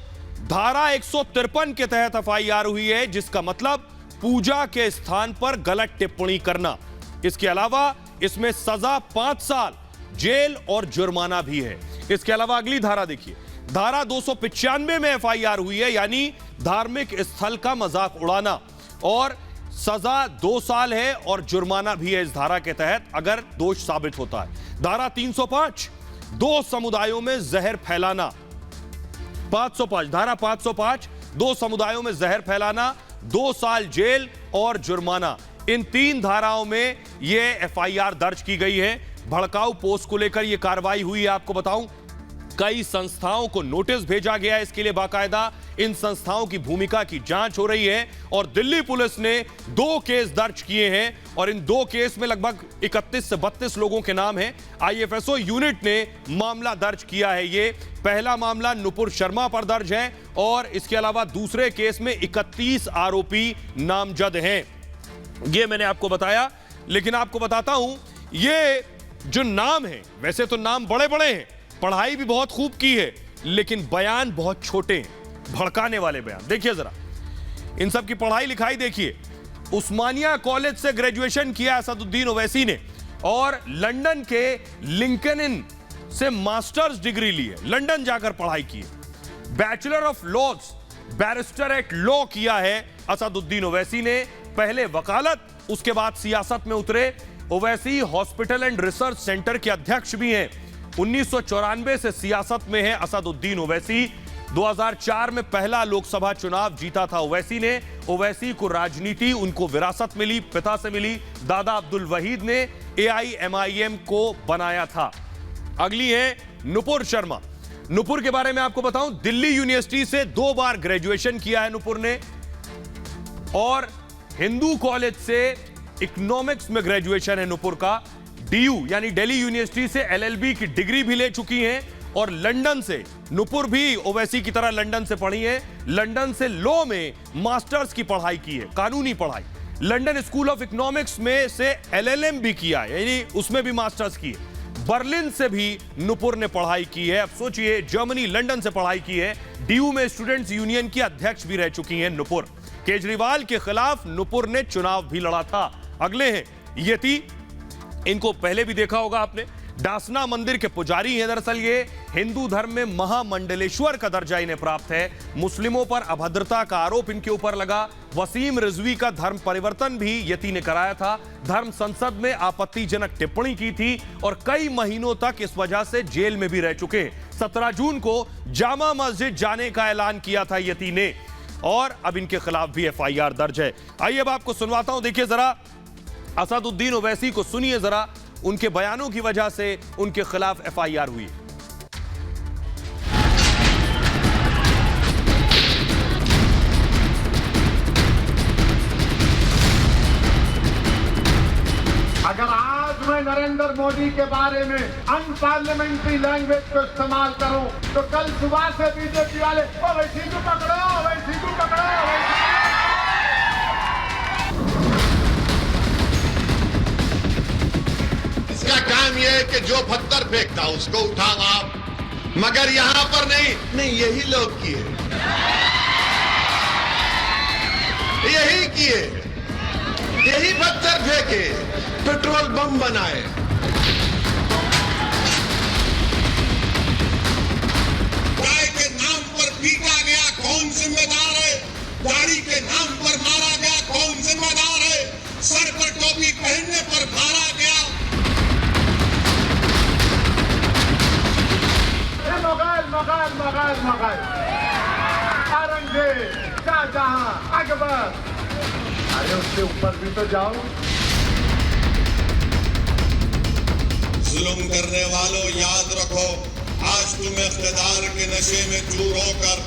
धारा 153 के तहत एफआईआर हुई है, जिसका मतलब पूजा के स्थान पर गलत टिप्पणी करना। इसके अलावा इसमें सजा 5 साल जेल और जुर्माना भी है। इसके अलावा अगली धारा देखिए, धारा 295 में एफआईआर हुई है, यानी धार्मिक स्थल का मजाक उड़ाना, और सजा 2 साल है और जुर्माना भी है इस धारा के तहत अगर दोष साबित होता है। धारा 305, 2 समुदायों में जहर फैलाना। 505, धारा 505, 2 समुदायों में जहर फैलाना, 2 साल जेल और जुर्माना। इन 3 धाराओं में यह एफआईआर दर्ज की गई है। भड़काऊ पोस्ट को लेकर यह कार्रवाई हुई है। आपको बताऊं, कई संस्थाओं को नोटिस भेजा गया है इसके लिए बाकायदा। इन संस्थाओं की भूमिका की जांच हो रही है और दिल्ली पुलिस ने 2 केस दर्ज किए हैं और इन 2 केस में लगभग 31 से 32 लोगों के नाम हैं। आईएफएसओ यूनिट ने मामला दर्ज किया है। ये पहला मामला नुपुर शर्मा पर दर्ज है और इसके अलावा दूसरे केस में 31 आरोपी नामजद हैं। ये मैंने आपको बताया, लेकिन आपको बताता हूं, ये जो नाम है, वैसे तो नाम बड़े बड़े हैं, पढ़ाई भी बहुत खूब की है, लेकिन बयान बहुत छोटे हैं, भड़काने वाले बयान। देखिए जरा, इन सब की पढ़ाई लिखाई देखिए। उस्मानिया कॉलेज से ग्रेजुएशन किया असदुद्दीन ओवैसी ने और लंदन के लिंकन इन से मास्टर्स डिग्री ली है, लंदन जाकर पढ़ाई की है। Bachelor of laws, barrister at law किया है असदुद्दीन ओवैसी ने। पहले वकालत, उसके बाद सियासत में उतरे। Owaisi hospital and research centre के अध्यक्ष भी हैं। 1994 से सियासत में है असदुद्दीन ओवैसी। 2004 में पहला लोकसभा चुनाव जीता था ओवैसी ने। ओवैसी को राजनीति उनको विरासत मिली, पिता से मिली। दादा अब्दुल वहीद ने AIMIM को बनाया था। अगली है नुपुर शर्मा। नुपुर के बारे में आपको बताऊं, दिल्ली यूनिवर्सिटी से 2 बार ग्रेजुएशन किया है नुपुर ने, और हिंदू कॉलेज से इकोनॉमिक्स में ग्रेजुएशन है नुपुर का। DU यानी दिल्ली यूनिवर्सिटी से LLB की डिग्री भी ले चुकी हैं, और लंदन से नुपुर भी ओवैसी की तरह लंदन से पढ़ी है। लंदन से लॉ में मास्टर्स की पढ़ाई की है, कानूनी पढ़ाई। लंदन स्कूल ऑफ इकोनॉमिक्स में से LLM भी किया है, यानी उसमें भी मास्टर्स की है। बर्लिन से भी नुपुर ने पढ़ाई की है। अब सोचिए, जर्मनी, लंदन से पढ़ाई की है। DU में स्टूडेंट्स यूनियन की अध्यक्ष भी रह चुकी हैं नुपुर। केजरीवाल के खिलाफ नुपुर ने चुनाव भी लड़ा था। अगले हैं यति, इनको पहले भी देखा होगा आपने। डासना मंदिर के पुजारी हैं। दरअसल ये हिंदू धर्म में महामंडलेश्वर का दर्जा इन्हें प्राप्त है। मुस्लिमों पर अभद्रता का आरोप इनके ऊपर लगा। वसीम रिजवी का धर्म परिवर्तन भी यति ने कराया था। धर्म संसद में आपत्तिजनक टिप्पणी की थी और कई महीनों तक इस वजह से जेल में भी रह चुके हैं। 17 जून को जामा मस्जिद जाने का ऐलान किया था यति ने, और अब इनके खिलाफ भी FIR दर्ज है। आइए अब आपको सुनवाता हूं, देखिए जरा असदुद्दीन ओवैसी को, सुनिए जरा। उनके बयानों की वजह से उनके खिलाफ FIR हुई। अगर आज मैं नरेंद्र मोदी के बारे में अनपार्लियामेंट्री लैंग्वेज को इस्तेमाल करूं, तो कल सुबह से बीजेपी वाले ओवैसी को पकड़ो, ओवैसी को पकड़ो, ओवैसी। इसका काम यह है कि जो पत्थर फेंकता उसको उठाओ आप, मगर यहां पर नहीं, यही लोग किए, यही किए, यही पत्थर फेंके, पेट्रोल बम बनाए। गाय के नाम पर पीटा गया, कौन जिम्मेदार है? दाढ़ी के नाम पर मारा गया, कौन जिम्मेदार है? सर पर टोपी पहनने पर मारा गया। मुगल मुगल मुगल औरंगजेब, शाहजहां, अकबर, अरे उसके ऊपर भी तो जाओ। जुल्म करने वालों, याद रखो, आज तुम इख्तिदार के नशे में चूर होकर।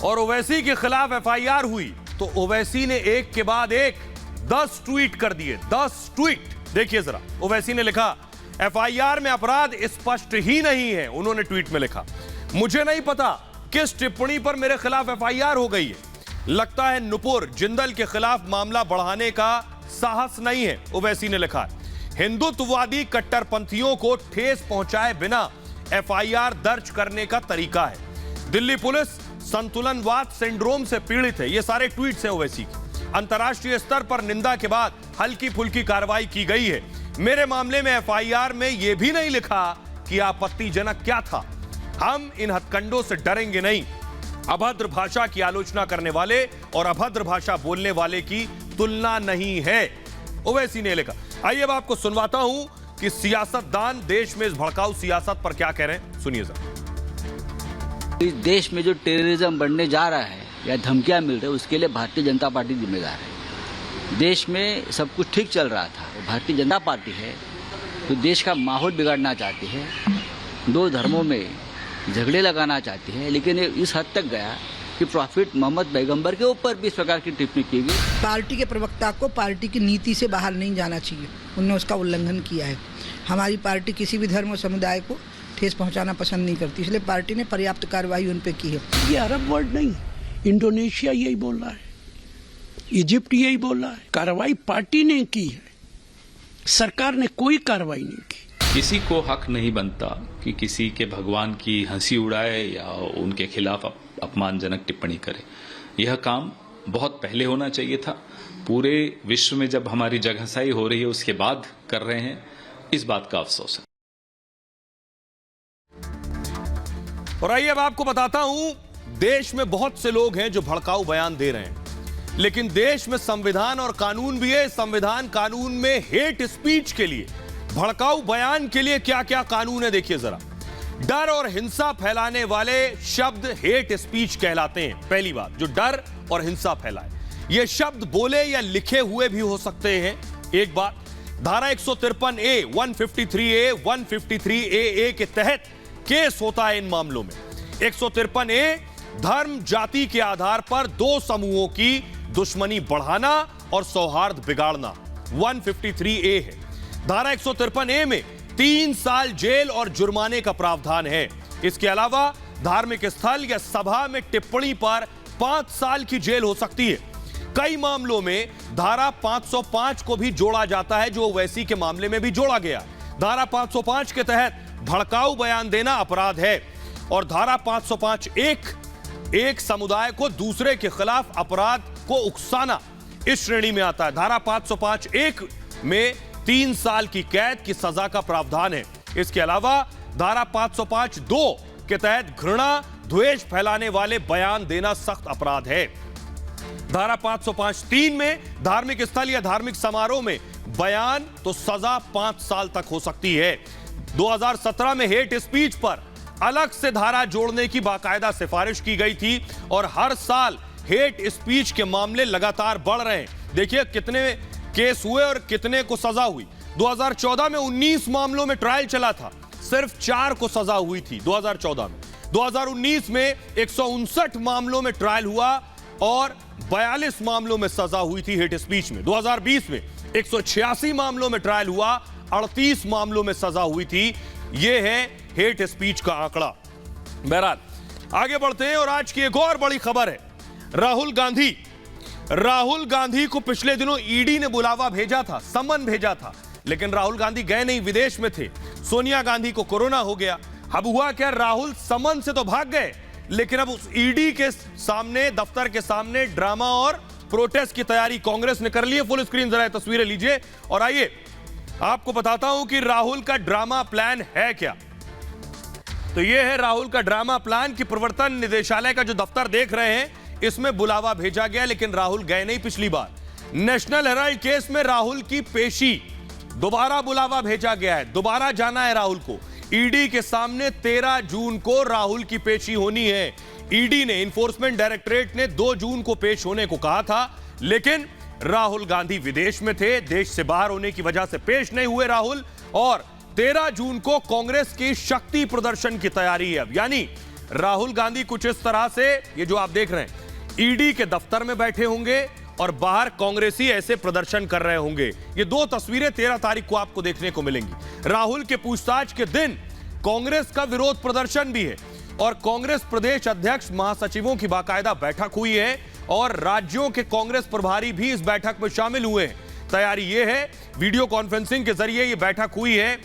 और ओवैसी के खिलाफ FIR हुई तो ओवैसी ने एक के बाद एक 10 ट्वीट कर दिए। 10 ट्वीट देखिए जरा। ओवैसी ने लिखा, FIR में अपराध स्पष्ट ही नहीं है। उन्होंने ट्वीट में लिखा, मुझे नहीं पता किस टिप्पणी पर मेरे खिलाफ FIR हो गई है। लगता है नुपुर जिंदल के खिलाफ मामला बढ़ाने का साहस नहीं है। ओवैसी ने लिखा, हिंदुत्ववादी कट्टरपंथियों को ठेस पहुंचाए बिना FIR दर्ज करने का तरीका है। दिल्ली पुलिस संतुलनवाद सिंड्रोम से पीड़ित है। ये सारे ट्वीट्स हैं ओवैसी की। अंतर्राष्ट्रीय स्तर पर निंदा के बाद हल्की फुल्की कार्रवाई की गई है। मेरे मामले में FIR में यह भी नहीं लिखा कि आपत्तिजनक क्या था। हम इन हथकंडों से डरेंगे नहीं। अभद्र भाषा की आलोचना करने वाले और अभद्र भाषा बोलने वाले की तुलना नहीं है, ओवैसी ने लिखा। आइए अब आपको सुनवाता हूं कि सियासतदान देश में इस भड़काऊ सियासत पर क्या कह रहे हैं, सुनिए जरा। इस देश में जो टेररिज्म बढ़ने जा रहा है या धमकियां मिल रही है, उसके लिए भारतीय जनता पार्टी जिम्मेदार है। देश में सब कुछ ठीक चल रहा था, भारतीय जनता पार्टी है तो देश का माहौल बिगाड़ना चाहती है, 2 धर्मों में झगड़े लगाना चाहती है, लेकिन इस हद तक गया कि प्रॉफिट मोहम्मद पैगंबर के ऊपर भी इस प्रकार की टिप्पणी की गई। पार्टी के प्रवक्ता को पार्टी की नीति से बाहर नहीं जाना चाहिए, उन्होंने उसका उल्लंघन किया है। हमारी पार्टी किसी भी धर्म और समुदाय को ठेस पहुंचाना पसंद नहीं करती, इसलिए पार्टी ने पर्याप्त कार्रवाई उन पर की है। ये अरब वर्ल्ड नहीं, इंडोनेशिया यही बोल रहा है, इजिप्ट यही बोल रहा है। कार्रवाई पार्टी ने की है, सरकार ने कोई कार्रवाई नहीं की। किसी को हक नहीं बनता कि किसी के भगवान की हंसी उड़ाए या उनके खिलाफ अपमानजनक टिप्पणी करे। यह काम बहुत पहले होना चाहिए था। पूरे विश्व में जब हमारी जगहसाई हो रही है उसके बाद कर रहे हैं, इस बात का अफसोस है। और आइए अब आपको बताता हूं, देश में बहुत से लोग हैं जो भड़काऊ बयान दे रहे हैं, लेकिन देश में संविधान और कानून भी है। संविधान कानून में हेट स्पीच के लिए, भड़काऊ बयान के लिए क्या क्या कानून है देखिए जरा। डर और हिंसा फैलाने वाले शब्द हेट स्पीच कहलाते हैं। पहली बात, जो डर और हिंसा फैलाए, ये शब्द बोले या लिखे हुए भी हो सकते हैं। एक बात, धारा 153A, 153A, 153AA के तहत केस होता है इन मामलों में। 153A, धर्म जाति के आधार पर दो समूहों की दुश्मनी बढ़ाना और सौहार्द बिगाड़ना 153A है। धारा 153A में 3 साल जेल और जुर्माने का प्रावधान है। इसके अलावा धार्मिक स्थल या सभा में टिप्पणी पर 5 साल की जेल हो सकती है। कई मामलों में धारा 505 को भी जोड़ा जाता है, जो ओवैसी के मामले में भी जोड़ा गया। धारा 505 के तहत भड़काऊ बयान देना अपराध है और धारा 505 एक समुदाय को दूसरे के खिलाफ अपराध को उकसाना इस श्रेणी में आता है। धारा 505 में 3 साल की कैद की सजा का प्रावधान है। इसके अलावा धारा 505 के तहत घृणा द्वेष फैलाने वाले बयान देना सख्त अपराध है। धारा 505 में धार्मिक स्थल या धार्मिक समारोह में बयान तो सजा 5 साल तक हो सकती है। 2017 में हेट स्पीच पर अलग से धारा जोड़ने की बाकायदा सिफारिश की गई थी और हर साल हेट स्पीच के मामले लगातार बढ़ रहे हैं। देखिए कितने केस हुए और कितने को सजा हुई। 2014 में 19 मामलों में ट्रायल चला था, सिर्फ 4 को सजा हुई थी 2014 में। 2019 में 159 मामलों में ट्रायल हुआ और 42 मामलों में सजा हुई थी हेट स्पीच में। 2020 में 186 मामलों में ट्रायल हुआ, 38 मामलों में सजा हुई थी। यह है हेट स्पीच का आंकड़ा। बहरहाल आगे बढ़ते हैं और आज की एक और बड़ी खबर है। राहुल गांधी को पिछले दिनों ईडी ने बुलावा भेजा था, समन भेजा था, लेकिन राहुल गांधी गए नहीं, विदेश में थे। सोनिया गांधी को कोरोना हो गया। अब हुआ क्या, राहुल समन से तो भाग गए, लेकिन अब उस ईडी के सामने, दफ्तर के सामने ड्रामा और प्रोटेस्ट की तैयारी कांग्रेस ने कर ली है। फुल स्क्रीन जरा तस्वीरें लीजिए और आइए आपको बताता हूं कि राहुल का ड्रामा प्लान है क्या। तो यह है राहुल का ड्रामा प्लान कि प्रवर्तन निदेशालय का जो दफ्तर देख रहे हैं, इसमें बुलावा भेजा गया, लेकिन राहुल गए नहीं। पिछली बार नेशनल हेराल्ड केस में राहुल की पेशी, दोबारा बुलावा भेजा गया है, दोबारा जाना है राहुल को ईडी के सामने। 13 जून को राहुल की पेशी होनी है। ईडी ने, इन्फोर्समेंट डायरेक्टरेट ने 2 जून को पेश होने को कहा था, लेकिन राहुल गांधी विदेश में थे, देश से बाहर होने की वजह से पेश नहीं हुए राहुल। और 13 जून को कांग्रेस की शक्ति प्रदर्शन की तैयारी है अब, यानी राहुल गांधी कुछ इस तरह से, ये जो आप देख रहे हैं, ईडी के दफ्तर में बैठे होंगे और बाहर कांग्रेसी ऐसे प्रदर्शन कर रहे होंगे। ये 2 तस्वीरें 13 तारीख को आपको देखने को मिलेंगी। राहुल के पूछताछ के दिन कांग्रेस का विरोध प्रदर्शन भी है और कांग्रेस प्रदेश अध्यक्ष, महासचिवों की बाकायदा बैठक हुई है और राज्यों के कांग्रेस प्रभारी भी इस बैठक में शामिल हुए हैं। तैयारी यह है, वीडियो कॉन्फ्रेंसिंग के जरिए यह बैठक हुई है।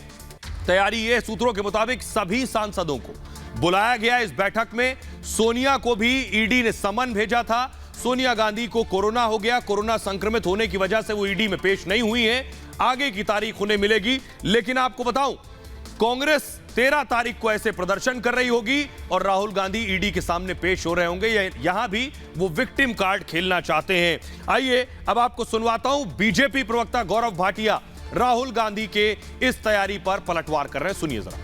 तैयारी यह, सूत्रों के मुताबिक सभी सांसदों को बुलाया गया इस बैठक में। सोनिया को भी ईडी ने समन भेजा था। सोनिया गांधी को कोरोना हो गया, कोरोना संक्रमित होने की वजह से वो ईडी में पेश नहीं हुई है। आगे की तारीख उन्हें मिलेगी, लेकिन आपको बताऊं, कांग्रेस 13 तारीख को ऐसे प्रदर्शन कर रही होगी और राहुल गांधी ईडी के सामने पेश हो रहे होंगे। यहां भी वो विक्टिम कार्ड खेलना चाहते हैं। आइए अब आपको सुनवाता हूं, बीजेपी प्रवक्ता गौरव भाटिया राहुल गांधी के इस तैयारी पर पलटवार कर रहे हैं, सुनिए जरा।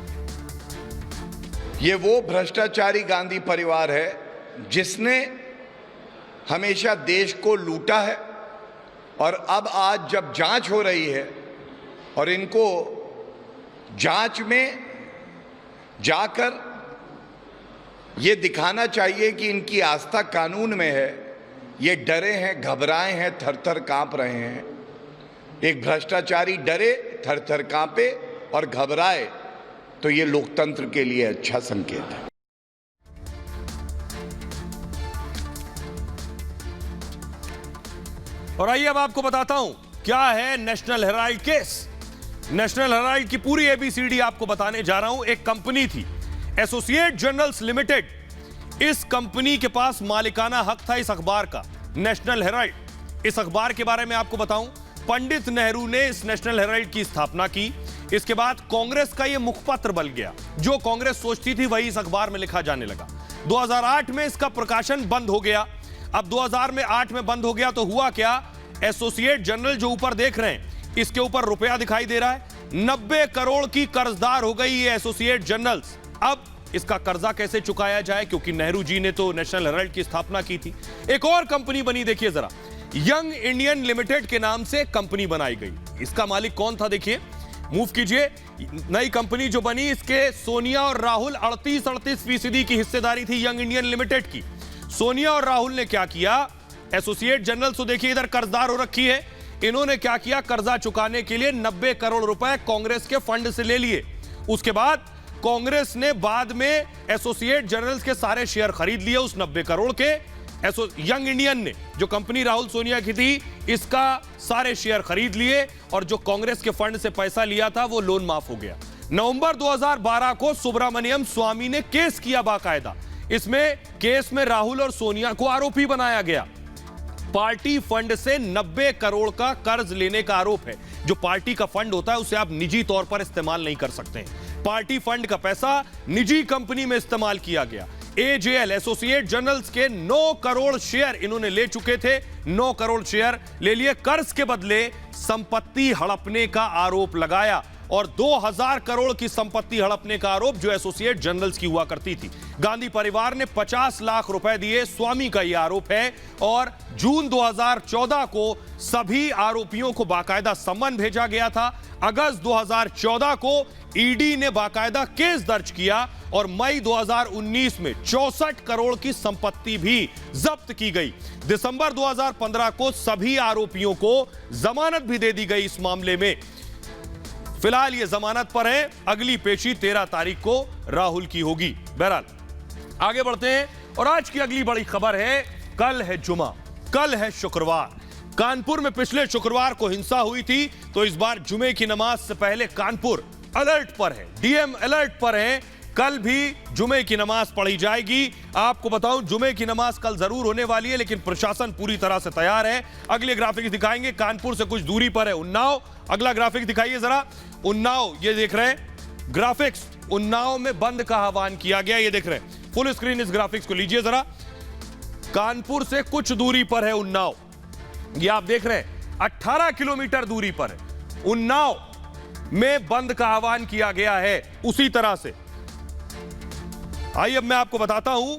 ये वो भ्रष्टाचारी गांधी परिवार है जिसने हमेशा देश को लूटा है और अब आज जब जांच हो रही है और इनको जांच में जाकर ये दिखाना चाहिए कि इनकी आस्था कानून में है, ये डरे हैं, घबराए हैं, थर-थर कांप रहे हैं। एक भ्रष्टाचारी डरे, थर-थर कांपे और घबराए तो ये लोकतंत्र के लिए अच्छा संकेत है। और आइए अब आपको बताता हूं क्या है national Herald case. National Herald की पूरी एबीसीडी आपको बताने जा रहा हूं। एक कंपनी थी, एसोसिएट जर्नल्स लिमिटेड। इस कंपनी के पास मालिकाना हक था इस अखबार का, नेशनल हेराल्ड। इस अखबार के बारे में आपको बताऊं, पंडित नेहरू ने इस नेशनल हेराल्ड की स्थापना की। इसके बाद कांग्रेस का यह मुखपत्र बन गया। जो कांग्रेस सोचती थी वही इस अखबार में लिखा जाने लगा। 2008 में इसका प्रकाशन बंद हो गया। अब 2008 में बंद हो गया तो हुआ क्या, एसोसिएट जर्नल जो ऊपर देख रहे हैं इसके ऊपर रुपया दिखाई दे रहा है, 90 करोड़ की कर्जदार हो गई ये एसोसिएट जर्नल्स। अब इसका कर्जा कैसे चुकाया जाए, क्योंकि नेहरू जी ने तो नेशनल हेराल्ड की स्थापना की थी। एक और कंपनी बनी, देखिए जरा, यंग इंडियन लिमिटेड के नाम से कंपनी बनाई गई। इसका मालिक कौन था, देखिए, मूव कीजिए। नई कंपनी जो बनी, इसके सोनिया और राहुल 38% की हिस्सेदारी थी यंग इंडियन लिमिटेड की। सोनिया और राहुल ने क्या किया, एसोसिएट जर्नल तो देखिए इधर कर्जदार हो रखी है, इन्होंने क्या किया, कर्जा चुकाने के लिए 90 करोड़ रुपए कांग्रेस के फंड से ले लिए। उसके बाद कांग्रेस ने बाद में एसोसिएट जर्नल्स के सारे शेयर खरीद लिए उस 90 करोड़ के। यंग इंडियन ने, जो कंपनी राहुल सोनिया की थी, इसका सारे शेयर खरीद लिए और जो कांग्रेस के फंड से पैसा लिया था वो लोन माफ हो गया। नवंबर 2012 को सुब्रमण्यम स्वामी ने केस किया बाकायदा। इसमें केस में राहुल और सोनिया को आरोपी बनाया गया। पार्टी फंड से 90 करोड़ का कर्ज लेने का आरोप है। जो पार्टी का फंड होता है उसे आप निजी तौर पर इस्तेमाल नहीं कर सकते हैं। पार्टी फंड का पैसा निजी कंपनी में इस्तेमाल किया गया। एजेएल एसोसिएट जर्नल्स के 9 करोड़ शेयर इन्होंने ले चुके थे, 9 करोड़ शेयर ले लिए। कर्ज के बदले संपत्ति हड़पने का आरोप लगाया और 2000 करोड़ की संपत्ति हड़पने का आरोप जो एसोसिएट जर्नल्स की हुआ करती थी। गांधी परिवार ने 50 लाख रुपए दिए, स्वामी का यह आरोप है। और जून 2014 को सभी आरोपियों को बाकायदा सम्मन भेजा गया था। अगस्त 2014 को ईडी ने बाकायदा केस दर्ज किया और मई 2019 में 64 करोड़ की संपत्ति भी जब्त की गई। दिसंबर 2015 को सभी आरोपियों को जमानत भी दे दी गई इस मामले में। फिलहाल ये जमानत पर है, अगली पेशी 13 तारीख को राहुल की होगी। बहरहाल आगे बढ़ते हैं और आज की अगली बड़ी खबर है, कल है जुमा, कल है शुक्रवार। कानपुर में पिछले शुक्रवार को हिंसा हुई थी, तो इस बार जुमे की नमाज से पहले कानपुर अलर्ट पर है, डीएम अलर्ट पर है। कल भी जुमे की नमाज पढ़ी जाएगी। आपको बताऊं, जुमे की नमाज कल जरूर होने वाली है, लेकिन प्रशासन पूरी तरह से तैयार है। अगले ग्राफिक्स दिखाएंगे। कानपुर से कुछ दूरी पर है उन्नाव। अगला ग्राफिक्स दिखाइए जरा। उन्नाव, ये देख रहे हैं ग्राफिक्स, उन्नाव में बंद का आह्वान किया गया। ये देख रहे हैं, फुल स्क्रीन इस ग्राफिक्स को लीजिए जरा। कानपुर से कुछ दूरी पर है उन्नाव, ये आप देख रहे हैं, 18 किलोमीटर दूरी पर है। उन्नाव में बंद का आह्वान किया गया है उसी तरह से। आइए अब मैं आपको बताता हूं,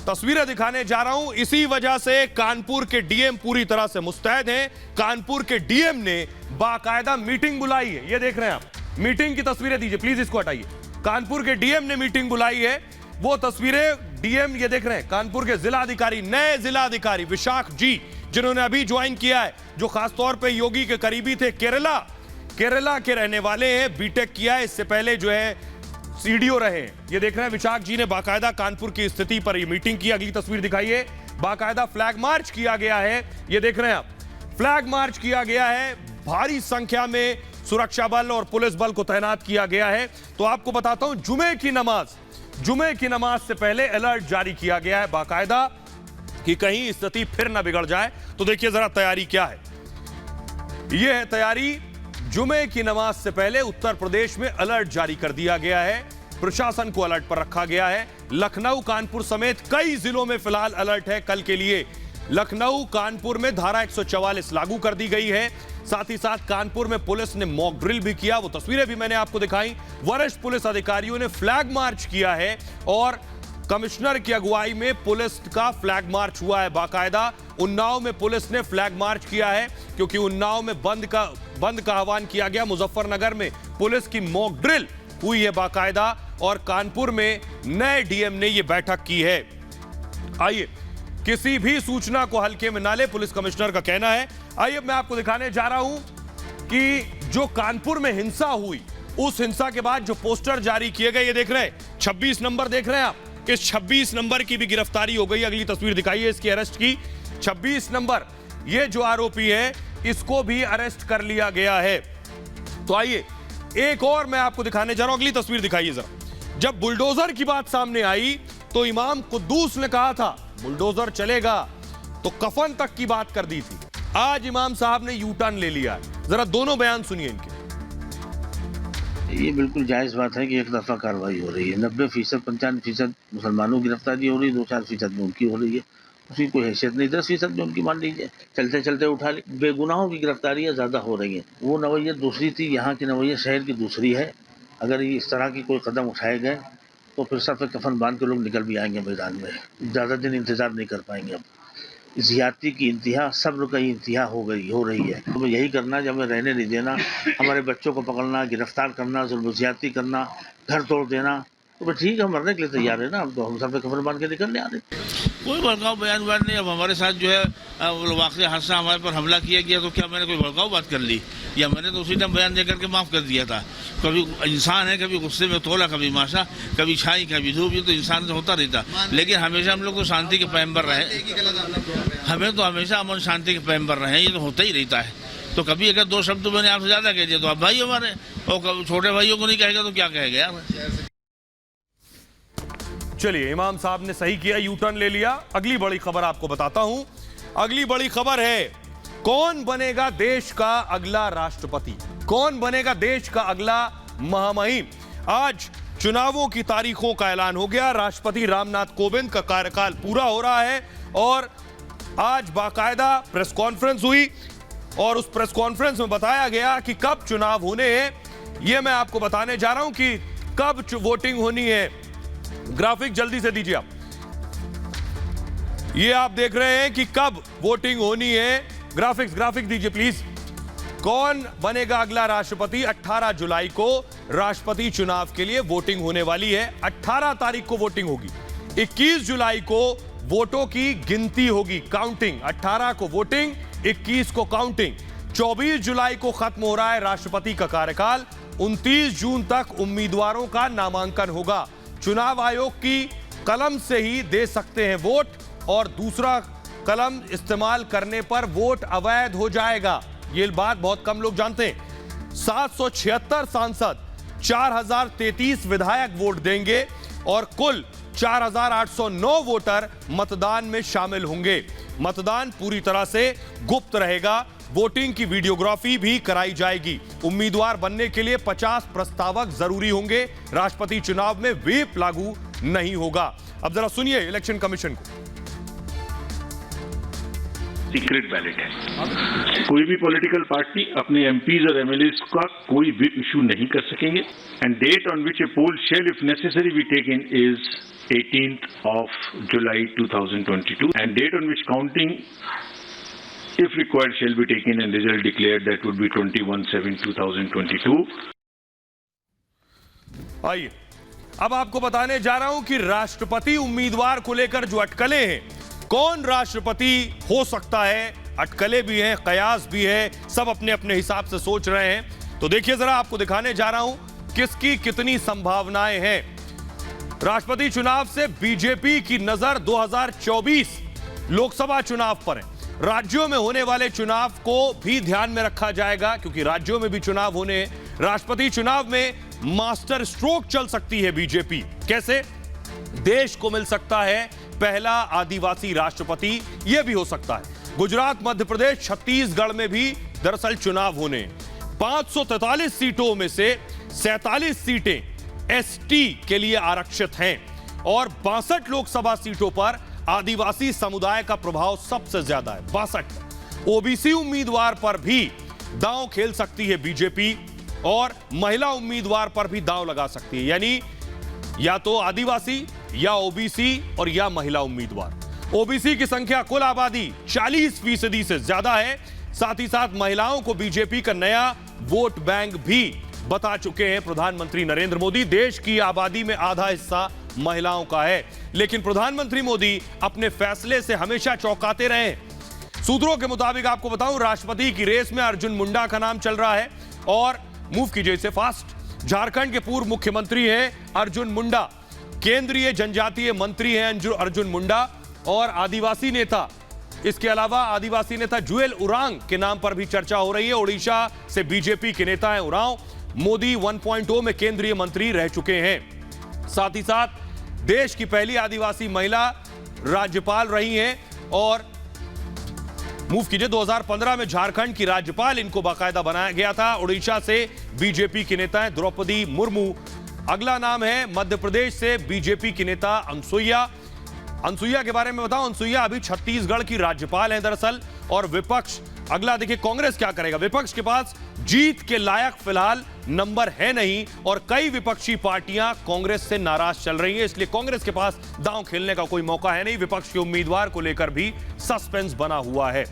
तस्वीरें दिखाने जा रहा हूं। इसी वजह से कानपुर के डीएम पूरी तरह से मुस्तैद हैं। कानपुर के डीएम ने बाकायदा मीटिंग बुलाई है। ये देख रहे हैं आप, मीटिंग की तस्वीरें दीजिए प्लीज, इसको हटाइए। कानपुर के डीएम ने मीटिंग बुलाई है, वो तस्वीरें डीएम ये देख रहे हैं। कानपुर के जिलाधिकारी, नए जिलाधिकारी विशाख जी, जिन्होंने अभी ज्वाइन किया है, जो खासतौर पर योगी के करीबी थे, केरला के रहने वाले हैं, बीटेक किया है, इससे पहले जो है सीडीओ रहे। ये देख रहे हैं विशाख जी ने बाकायदा कानपुर की स्थिति पर ये मीटिंग की। अगली तस्वीर दिखाइए। बाकायदा फ्लैग मार्च किया गया है, ये देख रहे हैं आप, फ्लैग मार्च किया गया है। भारी संख्या में सुरक्षा बल और पुलिस बल को तैनात किया गया है। तो आपको बताता हूं, जुमे की नमाज से पहले अलर्ट जारी किया गया है बाकायदा, कि कहीं स्थिति फिर ना बिगड़ जाए। तो देखिए जरा तैयारी क्या है। यह है तैयारी। जुमे की नमाज से पहले उत्तर प्रदेश में अलर्ट जारी कर दिया गया है, प्रशासन को अलर्ट पर रखा गया है। लखनऊ, कानपुर समेत कई जिलों में फिलहाल अलर्ट है कल के लिए। लखनऊ, कानपुर में धारा 144 लागू कर दी गई है। साथ ही साथ कानपुर में पुलिस ने मॉक ड्रिल भी किया, वो तस्वीरें भी मैंने आपको दिखाई। वरिष्ठ पुलिस अधिकारियों ने फ्लैग मार्च किया है और कमिश्नर की अगुवाई में पुलिस का फ्लैग मार्च हुआ है बाकायदा। उन्नाव में पुलिस ने फ्लैग मार्च किया है, क्योंकि उन्नाव में बंद का आह्वान किया गया। मुजफ्फरनगर में पुलिस की मॉक ड्रिल हुई है बाकायदा और कानपुर में नए डीएम ने यह बैठक की है। आइए, किसी भी सूचना को हल्के में ना ले, पुलिस कमिश्नर का कहना है। आइए मैं आपको दिखाने जा रहा हूं कि जो कानपुर में हिंसा हुई, उस हिंसा के बाद जो पोस्टर जारी किए गए, ये देख रहे हैं 26 नंबर देख रहे हैं आप, इस 26 नंबर की भी गिरफ्तारी हो गई। अगली तस्वीर दिखाइए इसकी अरेस्ट की। 26 नंबर, ये जो आरोपी है, इसको भी अरेस्ट कर लिया गया है। तो आइए एक और मैं आपको दिखाने जा रहा हूं, अगली तस्वीर दिखाइए जरा। जब बुलडोजर की बात सामने आई तो इमाम कुद्दूस ने कहा था बुलडोजर चलेगा, तो कफन तक की बात कर दी थी। आज इमाम साहब ने यू टर्न ले लिया है। जरा दोनों बयान सुनिए इनके। ये बिल्कुल जायज़ बात है कि एक तरफा कार्रवाई हो रही है। 90%, 95% मुसलमानों की गिरफ्तारी हो रही है, 2-4% में उनकी हो रही है। उसकी कोई हैसियत नहीं। 10% में उनकी मान लीजिए, चलते चलते उठा ली। बेगुनाहों की गिरफ्तारियाँ ज़्यादा हो रही हैं। वो नवैयत दूसरी थी, यहाँ की नवैयत शहर की दूसरी है। अगर ये इस तरह की कोई कदम उठाए गए तो फिर सर पे कफन बांध के लोग निकल भी आएंगे मैदान में। ज़्यादा दिन इंतज़ार नहीं कर पाएंगे। अब ज़्यादती की इंतहा, सब्र का इंतहा हो रही है। हमें यही करना, जब हमें रहने नहीं देना, हमारे बच्चों को पकड़ना, गिरफ्तार करना, जुल्म ज़्यादती करना, घर तोड़ देना, तो ठीक है, मरने के लिए तैयार है ना। अब तो हम सब पे कफन बांध के निकलने आ रहे। कोई भड़काऊ बयान नहीं। अब हमारे साथ जो है वाक़ई हादसा, हमारे पर हमला किया गया, तो क्या मैंने कोई भड़काऊ बात कर ली? या मैंने तो उसी टाइम बयान दे करके माफ़ कर दिया था। कभी इंसान है, कभी गुस्से में तोला, कभी माशा, कभी छाई, कभी धूप, ये तो इंसान से होता रहता। लेकिन हमेशा हम लोग तो शांति के पैगंबर रहे। हमें तो हमेशा अमन शांति के पैगंबर रहे, ये तो होता ही रहता है। तो कभी अगर 2 शब्द मैंने आपसे ज़्यादा कह दिया तो आप भाई हमारे, और कभी छोटे भाइयों को नहीं कहेगा तो क्या कहेगा यार। चलिए, इमाम साहब ने सही किया, यू टर्न ले लिया। अगली बड़ी खबर आपको बताता हूं। अगली बड़ी खबर है, कौन बनेगा देश का अगला राष्ट्रपति, कौन बनेगा देश का अगला महामहिम। आज चुनावों की तारीखों का ऐलान हो गया। राष्ट्रपति रामनाथ कोविंद का कार्यकाल पूरा हो रहा है और आज बाकायदा प्रेस कॉन्फ्रेंस हुई और उस प्रेस कॉन्फ्रेंस में बताया गया कि कब चुनाव होने हैं। यह मैं आपको बताने जा रहा हूं कि कब वोटिंग होनी है। ग्राफिक जल्दी से दीजिए आप। ये आप देख रहे हैं कि कब वोटिंग होनी है। ग्राफिक दीजिए प्लीज। कौन बनेगा अगला राष्ट्रपति। 18 जुलाई को राष्ट्रपति चुनाव के लिए वोटिंग होने वाली है। 18 तारीख को वोटिंग होगी। 21 जुलाई को वोटों की गिनती होगी, काउंटिंग। 18 को वोटिंग, 21 को काउंटिंग। 24 जुलाई को खत्म हो रहा है राष्ट्रपति का कार्यकाल। 29 जून तक उम्मीदवारों का नामांकन होगा। चुनाव आयोग की कलम से ही दे सकते हैं वोट, और दूसरा कलम इस्तेमाल करने पर वोट अवैध हो जाएगा। ये बात बहुत कम लोग जानते हैं। 776 सांसद, 4033 विधायक वोट देंगे और कुल 4809 वोटर मतदान में शामिल होंगे। मतदान पूरी तरह से गुप्त रहेगा। वोटिंग की वीडियोग्राफी भी कराई जाएगी। उम्मीदवार बनने के लिए 50 प्रस्तावक जरूरी होंगे। राष्ट्रपति चुनाव में व्हिप लागू नहीं होगा। अब जरा सुनिए इलेक्शन कमीशन को। सीक्रेट बैलेट है। कोई भी पॉलिटिकल पार्टी अपने एमपीज और एमएलएस का कोई व्हिप इशू नहीं कर सकेंगे। And date on which a poll shall if necessary be taken is 18th of July 2022, and date on which counting, if required, shall be taken and result declared, that would be 21/7/2022. आइए, अब आपको बताने जा रहा हूं कि राष्ट्रपति उम्मीदवार को लेकर जो अटकलें हैं, कौन राष्ट्रपति हो सकता है, अटकलें भी हैं, कयास भी है, सब अपने अपने हिसाब से सोच रहे हैं। तो देखिए जरा, आपको दिखाने जा रहा हूं किसकी कितनी संभावनाएं हैं। राष्ट्रपति चुनाव से बीजेपी की नजर 2024 लोकसभा चुनाव पर है। राज्यों में होने वाले चुनाव को भी ध्यान में रखा जाएगा, क्योंकि राज्यों में भी चुनाव होने हैं। राष्ट्रपति चुनाव में मास्टर स्ट्रोक चल सकती है बीजेपी। कैसे? देश को मिल सकता है पहला आदिवासी राष्ट्रपति, यह भी हो सकता है। गुजरात, मध्य प्रदेश, छत्तीसगढ़ में भी दरअसल चुनाव होने हैं। 543 सीटों में से 47 सीटें एसटी के लिए आरक्षित हैं और 62 लोकसभा सीटों पर आदिवासी समुदाय का प्रभाव सबसे ज्यादा है, 62। ओबीसी उम्मीदवार पर भी दांव खेल सकती है बीजेपी और महिला उम्मीदवार पर भी दांव लगा सकती है, यानी या तो आदिवासी या ओबीसी और या महिला उम्मीदवार। ओबीसी की संख्या कुल आबादी 40% से ज्यादा है। साथ ही साथ महिलाओं को बीजेपी का नया वोट बैंक भी बता चुके हैं प्रधानमंत्री नरेंद्र मोदी। देश की आबादी में आधा हिस्सा महिलाओं का है, लेकिन प्रधानमंत्री मोदी अपने फैसले से हमेशा चौंकाते रहे। सूत्रों के मुताबिक आपको बताऊं, राष्ट्रपति की रेस में अर्जुन मुंडा का नाम चल रहा है। और मूव कीजिए इसे फास्ट। झारखंड के पूर्व मुख्यमंत्री हैं अर्जुन मुंडा, केंद्रीय जनजातीय मंत्री हैं अर्जुन मुंडा और आदिवासी नेता, इसके अलावा आदिवासी नेता जुएल उरांग के नाम पर भी चर्चा हो रही है। ओडिशा से बीजेपी के नेता हैं उरांव। मोदी 1.0 में केंद्रीय मंत्री रह चुके हैं। साथ ही साथ देश की पहली आदिवासी महिला राज्यपाल रही हैं और मूव कीजिए। 2015 में झारखंड की राज्यपाल इनको बाकायदा बनाया गया था। उड़ीसा से बीजेपी की नेता है द्रौपदी मुर्मू। अगला नाम है मध्य प्रदेश से बीजेपी की नेता अनसुईया। अनसुईया के बारे में बताऊं, अनसुईया अभी छत्तीसगढ़ की राज्यपाल हैं दरअसल। और विपक्ष, अगला देखिए कांग्रेस क्या करेगा। विपक्ष के पास जीत के लायक फिलहाल नंबर है नहीं और कई विपक्षी पार्टियां कांग्रेस से नाराज चल रही हैं, इसलिए कांग्रेस के पास दांव खेलने का कोई मौका है नहीं। विपक्ष के उम्मीदवार को लेकर भी सस्पेंस बना हुआ है।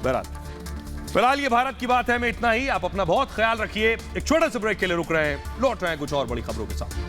बहरहाल फिलहाल ये भारत की बात है में इतना ही। आप अपना बहुत ख्याल रखिए। एक छोटे से ब्रेक के लिए रुक रहे हैं, लौट रहे हैं कुछ और बड़ी खबरों के साथ।